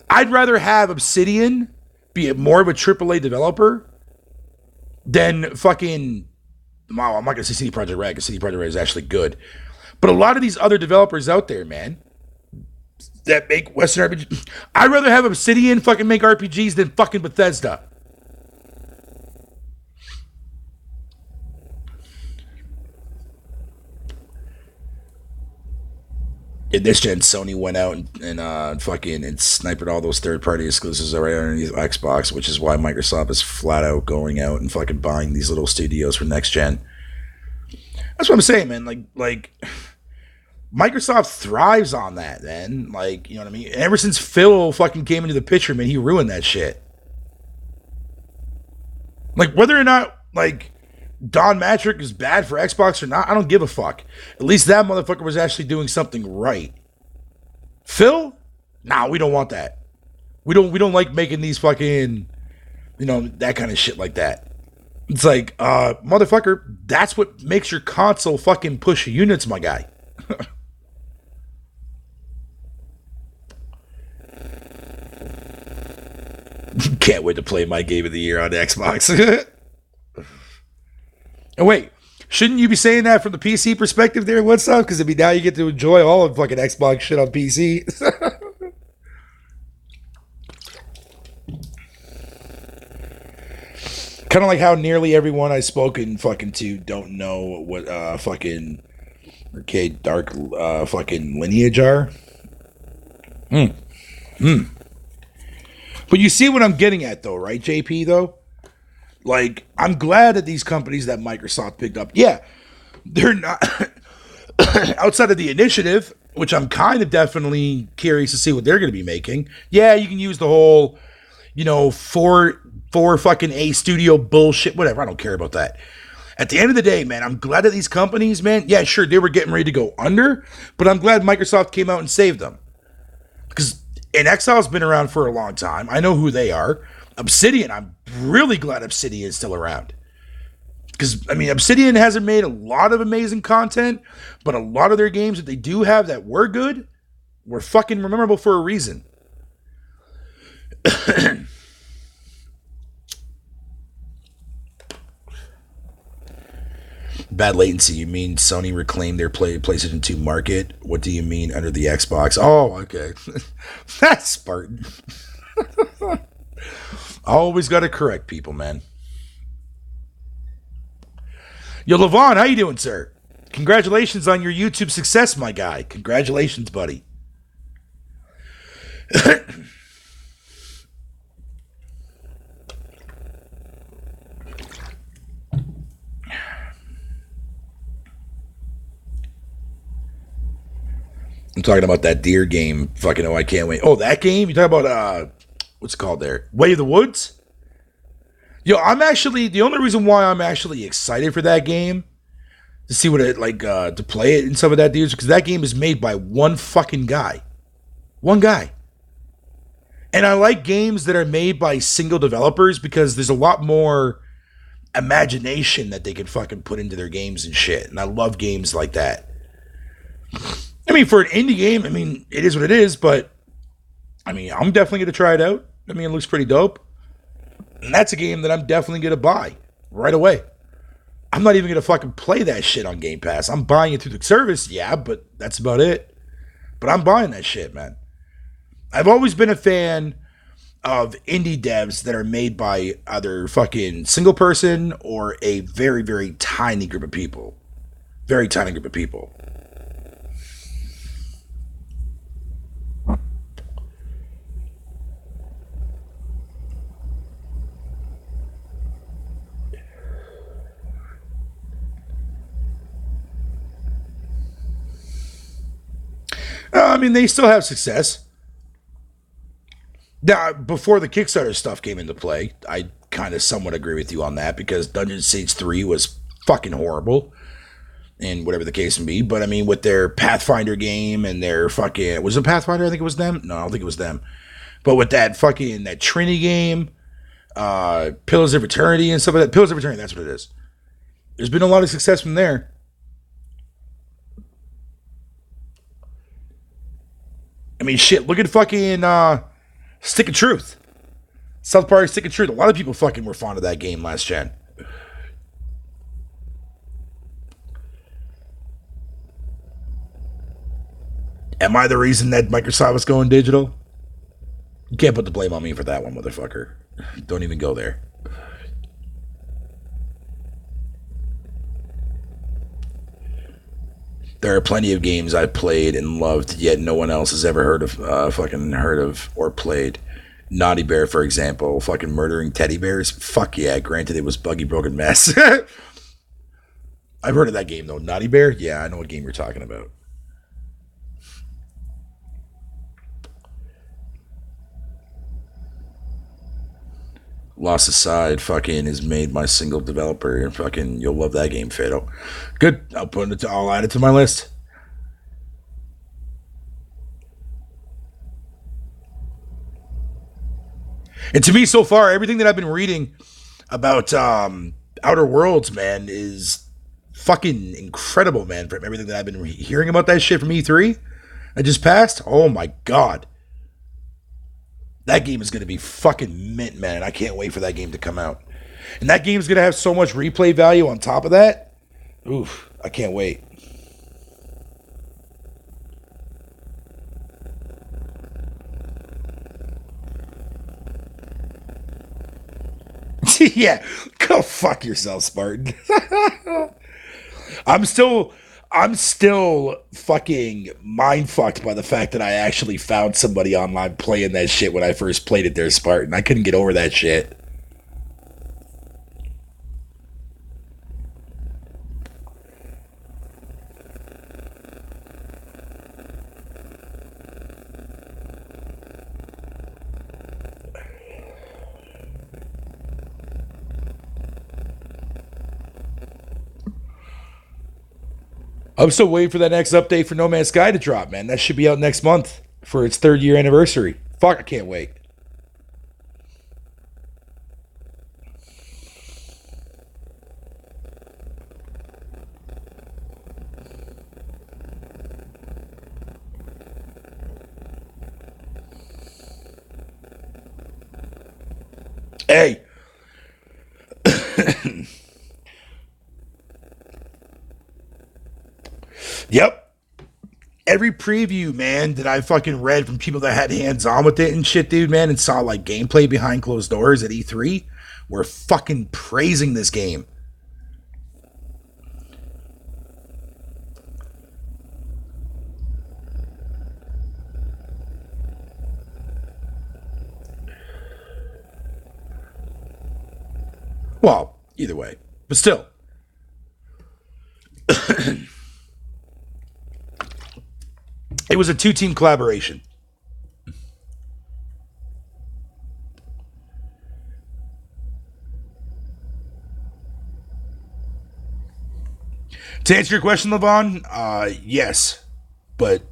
I'd rather have Obsidian be more of a AAA developer than fucking... Wow, I'm not going to say CD Projekt Red, because CD Projekt Red is actually good. But a lot of these other developers out there, man, that make Western RPGs. I'd rather have Obsidian fucking make RPGs than fucking Bethesda. In this gen, Sony went out and fucking and sniped all those third party exclusives right underneath Xbox, which is why Microsoft is flat out going out and fucking buying these little studios for next gen. That's what I'm saying, man. Like Microsoft thrives on that, man. Like, you know what I mean? Ever since Phil fucking came into the picture, man, he ruined that shit. Like, whether or not, like, Don Matrick is bad for Xbox or not, I don't give a fuck. At least that motherfucker was actually doing something right. Phil? Nah, we don't want that. We don't like making these fucking, that kind of shit like that. It's like, motherfucker, that's what makes your console fucking push units, my guy. Can't wait to play my game of the year on Xbox. And wait, shouldn't you be saying that from the PC perspective there? What's up? Because now you get to enjoy all of fucking Xbox shit on PC. Kind of like how nearly everyone I've spoken fucking to don't know what fucking arcade dark fucking lineage are. But you see what I'm getting at, though, right, JP, though? Like, I'm glad that these companies that Microsoft picked up, yeah, they're not outside of the initiative, which I'm kind of definitely curious to see what they're going to be making. Yeah, you can use the whole, four fucking A studio bullshit, whatever. I don't care about that. At the end of the day, man, I'm glad that these companies, man, yeah, sure, they were getting ready to go under, but I'm glad Microsoft came out and saved them. Because Exile's been around for a long time. I know who they are. Obsidian, I'm really glad Obsidian's still around. Because, Obsidian hasn't made a lot of amazing content, but a lot of their games that they do have that were good were fucking memorable for a reason. Bad latency. You mean Sony reclaimed their PlayStation 2 market? What do you mean under the Xbox? Oh, okay. That's Spartan. Always got to correct people, man. Yo, Levon, how you doing, sir? Congratulations on your YouTube success, my guy. Congratulations, buddy. I'm talking about that deer game. Fucking I can't wait. Oh, that game? You talking about what's it called there? Way of the Woods? Yo, I'm actually the only reason why I'm actually excited for that game to see what it to play it and some of that dudes because that game is made by one fucking guy. One guy. And I like games that are made by single developers because there's a lot more imagination that they can fucking put into their games and shit. And I love games like that. For an indie game, it is what it is, but I'm definitely going to try it out. It looks pretty dope. And that's a game that I'm definitely going to buy right away. I'm not even going to fucking play that shit on Game Pass. I'm buying it through the service, yeah, but that's about it. But I'm buying that shit, man. I've always been a fan of indie devs that are made by either fucking single person or a very, very tiny group of people. Very tiny group of people. They still have success. Now, before the Kickstarter stuff came into play, I kind of somewhat agree with you on that because Dungeon Siege 3 was fucking horrible and whatever the case may be. But, with their Pathfinder game and their fucking... Was it Pathfinder? I think it was them? No, I don't think it was them. But with that fucking... That Trinity game, Pillars of Eternity and stuff like that. Pillars of Eternity, that's what it is. There's been a lot of success from there. Shit, look at fucking Stick of Truth. South Park Stick of Truth. A lot of people fucking were fond of that game last gen. Am I the reason that Microsoft was going digital? You can't put the blame on me for that one, motherfucker. Don't even go there. There are plenty of games I played and loved, yet no one else has ever fucking heard of or played. Naughty Bear, for example, fucking murdering teddy bears. Fuck yeah. Granted, it was buggy, broken mess. I've heard of that game though. Naughty Bear. Yeah, I know what game you're talking about. Lost Aside fucking is made by single developer, and fucking you'll love that game, Fado. Good. I'll add it to my list. And to me, so far, everything that I've been reading about Outer Worlds, man, is fucking incredible, man. From everything that I've been hearing about that shit from E3 I just passed. Oh my god, that game is gonna be fucking mint, man. I can't wait for that game to come out. And that game is gonna have so much replay value on top of that. Oof, I can't wait. Yeah, go fuck yourself, Spartan. I'm still I'm still fucking mind fucked by the fact that I actually found somebody online playing that shit when I first played it there, Spartan. I couldn't get over that shit. I'm still waiting for that next update for No Man's Sky to drop, man. That should be out next month for its 3rd year anniversary. Fuck, I can't wait. Hey, yep. Every preview, man, that I fucking read from people that had hands on with it and shit, dude, man, and saw like gameplay behind closed doors at E3 were fucking praising this game. Well, either way, but still, it was a 2-team collaboration. To answer your question, Levon, yes, but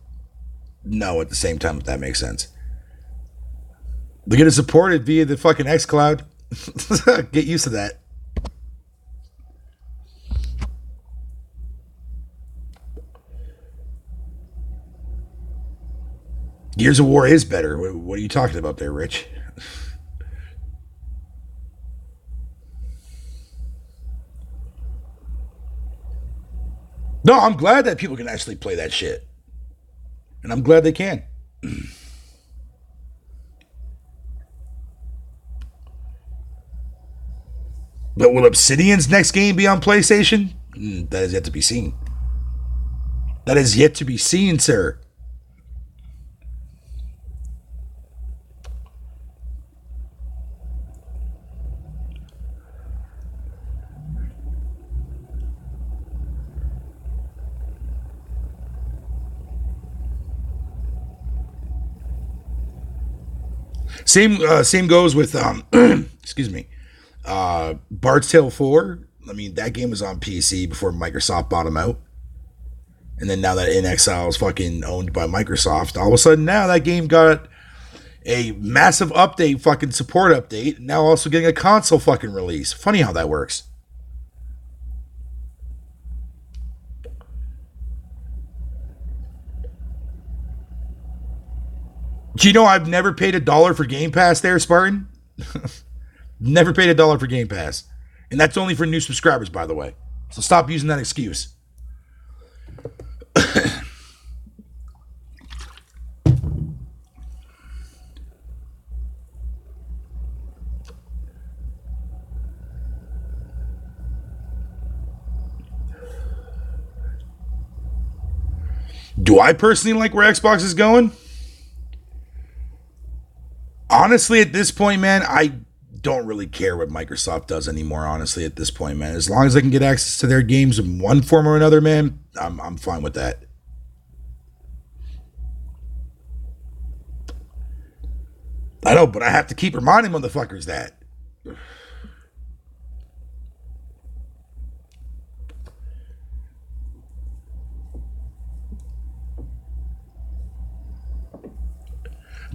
no at the same time, if that makes sense. They're gonna support it via the fucking xCloud. Get used to that. Gears of War is better. What are you talking about there, Rich? No, I'm glad that people can actually play that shit, and I'm glad they can. But will Obsidian's next game be on PlayStation? That is yet to be seen. That is yet to be seen, sir. Same goes with excuse me, Bard's Tale 4. I mean, that game was on PC before Microsoft bought them out. And then now that In Exile is fucking owned by Microsoft, all of a sudden now that game got a massive update, fucking support update, and now also getting a console fucking release. Funny how that works. Do you know I've never paid $1 for Game Pass there, Spartan? Never paid $1 for Game Pass. And that's only for new subscribers, by the way. So stop using that excuse. Do I personally like where Xbox is going? Honestly, at this point, man, I don't really care what Microsoft does anymore. Honestly, at this point, man, as long as I can get access to their games in one form or another, man, I'm fine with that. I know, but I have to keep reminding motherfuckers that.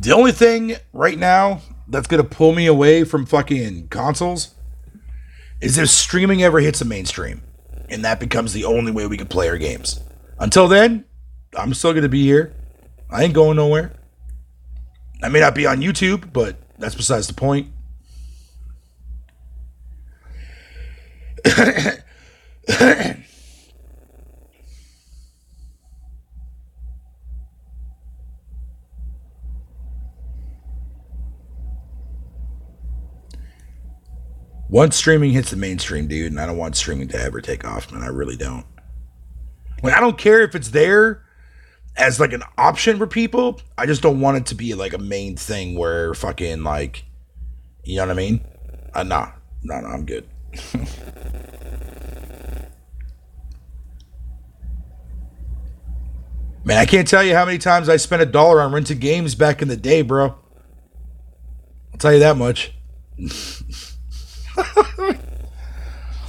The only thing right now that's gonna pull me away from fucking consoles is if streaming ever hits a mainstream, and that becomes the only way we can play our games. Until then, I'm still gonna be here. I ain't going nowhere. I may not be on YouTube, but that's besides the point. Once streaming hits the mainstream, dude, and I don't want streaming to ever take off, man. I really don't. Like, I don't care if it's there as like an option for people. I just don't want it to be like a main thing where fucking like, you know what I mean? Nah, no, I'm good. Man, I can't tell you how many times I spent $1 on rented games back in the day, bro. I'll tell you that much.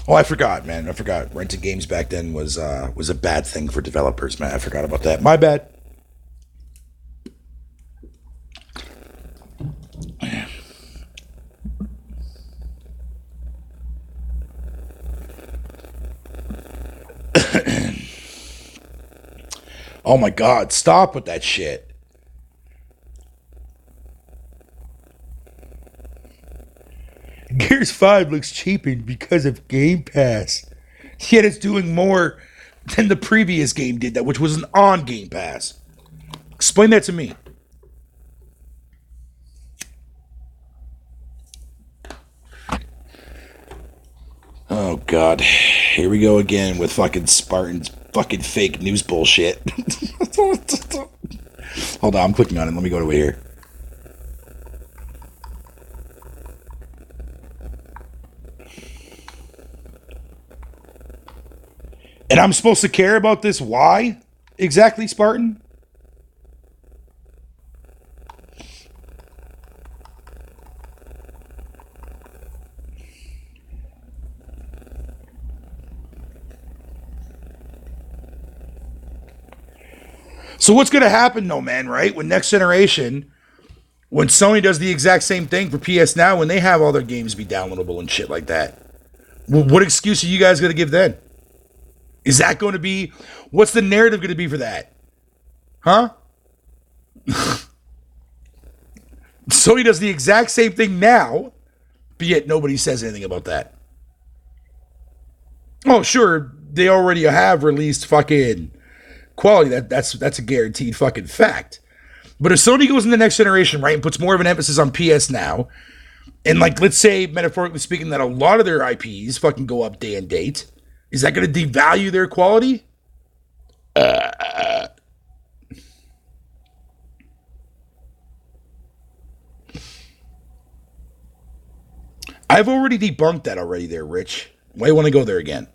Oh, I forgot, man. I forgot. Rented games back then was a bad thing for developers, man. I forgot about that. My bad. Oh my god, stop with that shit. Gears 5 looks cheapened because of Game Pass. Yet it's doing more than the previous game did that, which was an on Game Pass. Explain that to me. Oh god. Here we go again with fucking Spartan's fucking fake news bullshit. Hold on, I'm clicking on it. Let me go over here. And I'm supposed to care about this? Why exactly, Spartan? So what's going to happen though, man, right? When next generation, when Sony does the exact same thing for PS Now, when they have all their games be downloadable and shit like that, what excuse are you guys going to give then? Is that going to be, what's the narrative going to be for that? Huh? Sony does the exact same thing now, but yet nobody says anything about that. Oh, sure, they already have released fucking quality. That's a guaranteed fucking fact. But if Sony goes in the next generation, right, and puts more of an emphasis on PS Now, and like, let's say, metaphorically speaking, that a lot of their IPs fucking go up day and date, is that going to devalue their quality? I've already debunked that already there, Rich. Why do you want to go there again?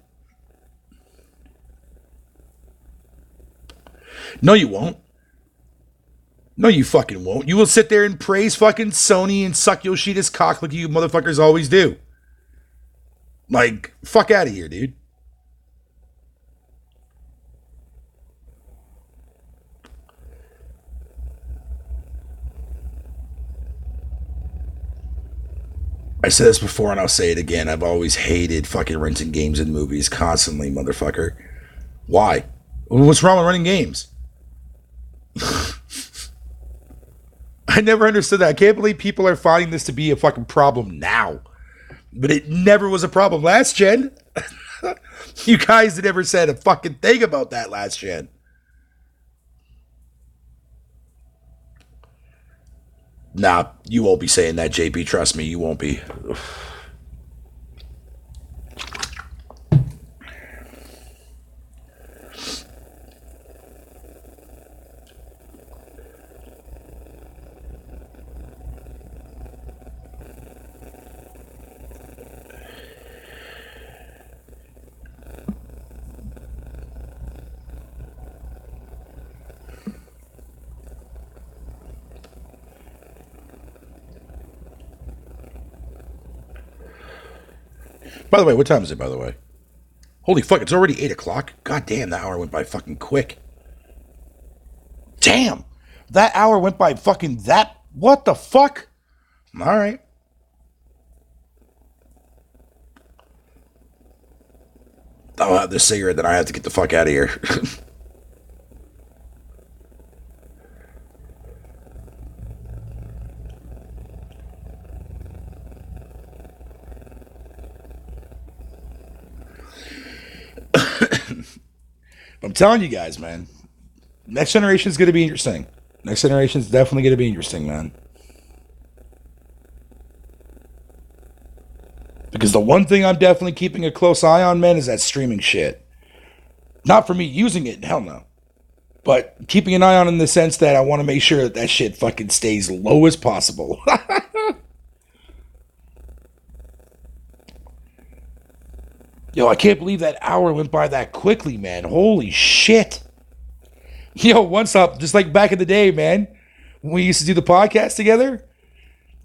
No, you won't. No, you fucking won't. You will sit there and praise fucking Sony and suck Yoshida's cock like you motherfuckers always do. Like, fuck out of here, dude. I said this before and I'll say it again. I've always hated fucking renting games and movies constantly, motherfucker. Why? What's wrong with renting games? I never understood that. I can't believe people are finding this to be a fucking problem now. But it never was a problem last gen. You guys never said a fucking thing about that last gen. Nah, you won't be saying that, JP. Trust me, you won't be. By the way, what time is it, by the way? Holy fuck, it's already 8 o'clock? God damn, that hour went by fucking quick. Damn! That hour went by fucking that... What the fuck? Alright. I'll have this cigarette, then I have to get the fuck out of here. I'm telling you guys, man. Next generation is going to be interesting. Next generation is definitely going to be interesting, man. Because the one thing I'm definitely keeping a close eye on, man, is that streaming shit. Not for me using it, hell no. But keeping an eye on it in the sense that I want to make sure that that shit fucking stays low as possible. Yo, I can't believe that hour went by that quickly, man. Holy shit. Yo, once up, just like back in the day, man, when we used to do the podcast together,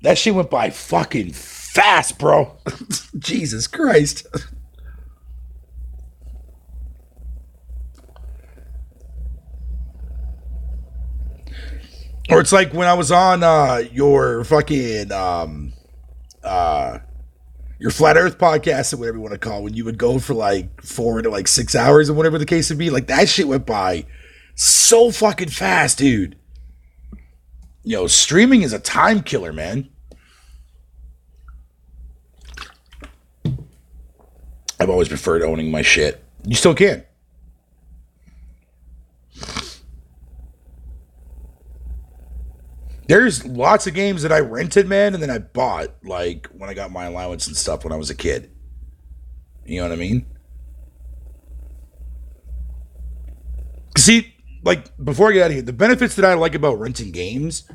that shit went by fucking fast, bro. Jesus Christ. Or it's like when I was on your fucking your flat earth podcast or whatever you want to call it, when you would go for like 4 to like 6 hours or whatever the case would be. Like that shit went by so fucking fast, dude. Yo, streaming is a time killer, man. I've always preferred owning my shit. You still can. There's lots of games that I rented, man, and then I bought, like, when I got my allowance and stuff when I was a kid. You know what I mean? See, like, before I get out of here, the benefits that I like about renting games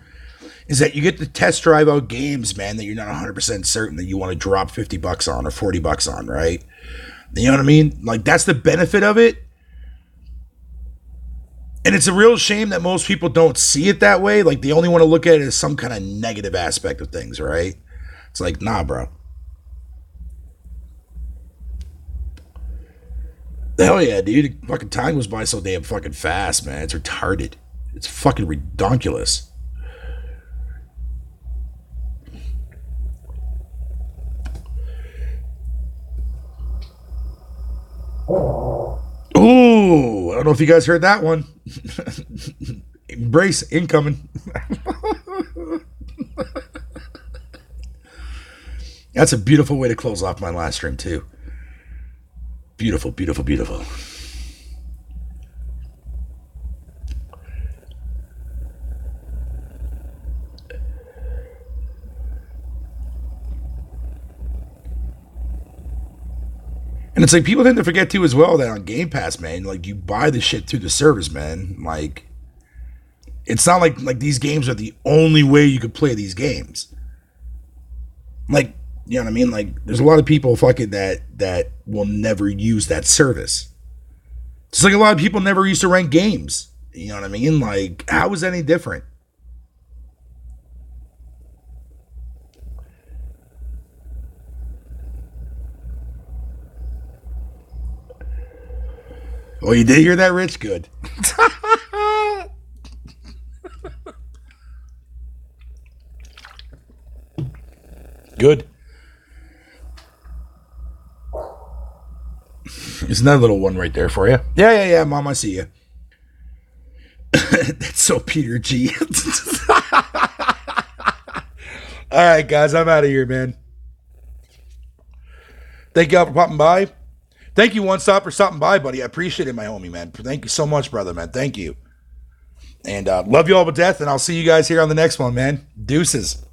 is that you get to test drive out games, man, that you're not 100% certain that you want to drop $50 on or $40 on, right? You know what I mean? Like, that's the benefit of it. And it's a real shame that most people don't see it that way. Like, they only want to look at it as some kind of negative aspect of things, right? It's like, nah, bro. Hell yeah, dude. Fucking time goes by so damn fucking fast, man. It's retarded. It's fucking redonkulous. Ooh, I don't know if you guys heard that one. Embrace incoming. That's a beautiful way to close off my last stream too. Beautiful, beautiful, beautiful. And it's like people tend to forget too as well that on Game Pass, man, like you buy the shit through the service, man. Like it's not like these games are the only way you could play these games. Like, you know what I mean? Like there's a lot of people fucking that will never use that service. Just like a lot of people never used to rent games. You know what I mean? Like, how is that any different? Oh, you did hear that, Rich? Good. Good. There's another little one right there for you. Yeah, Mom, I see you. That's so Peter G. All right, guys, I'm out of here, man. Thank y'all for popping by. Thank you, One Stop, for stopping by, buddy. I appreciate it, my homie, man. Thank you so much, brother, man. Thank you. And love you all to death, and I'll see you guys here on the next one, man. Deuces.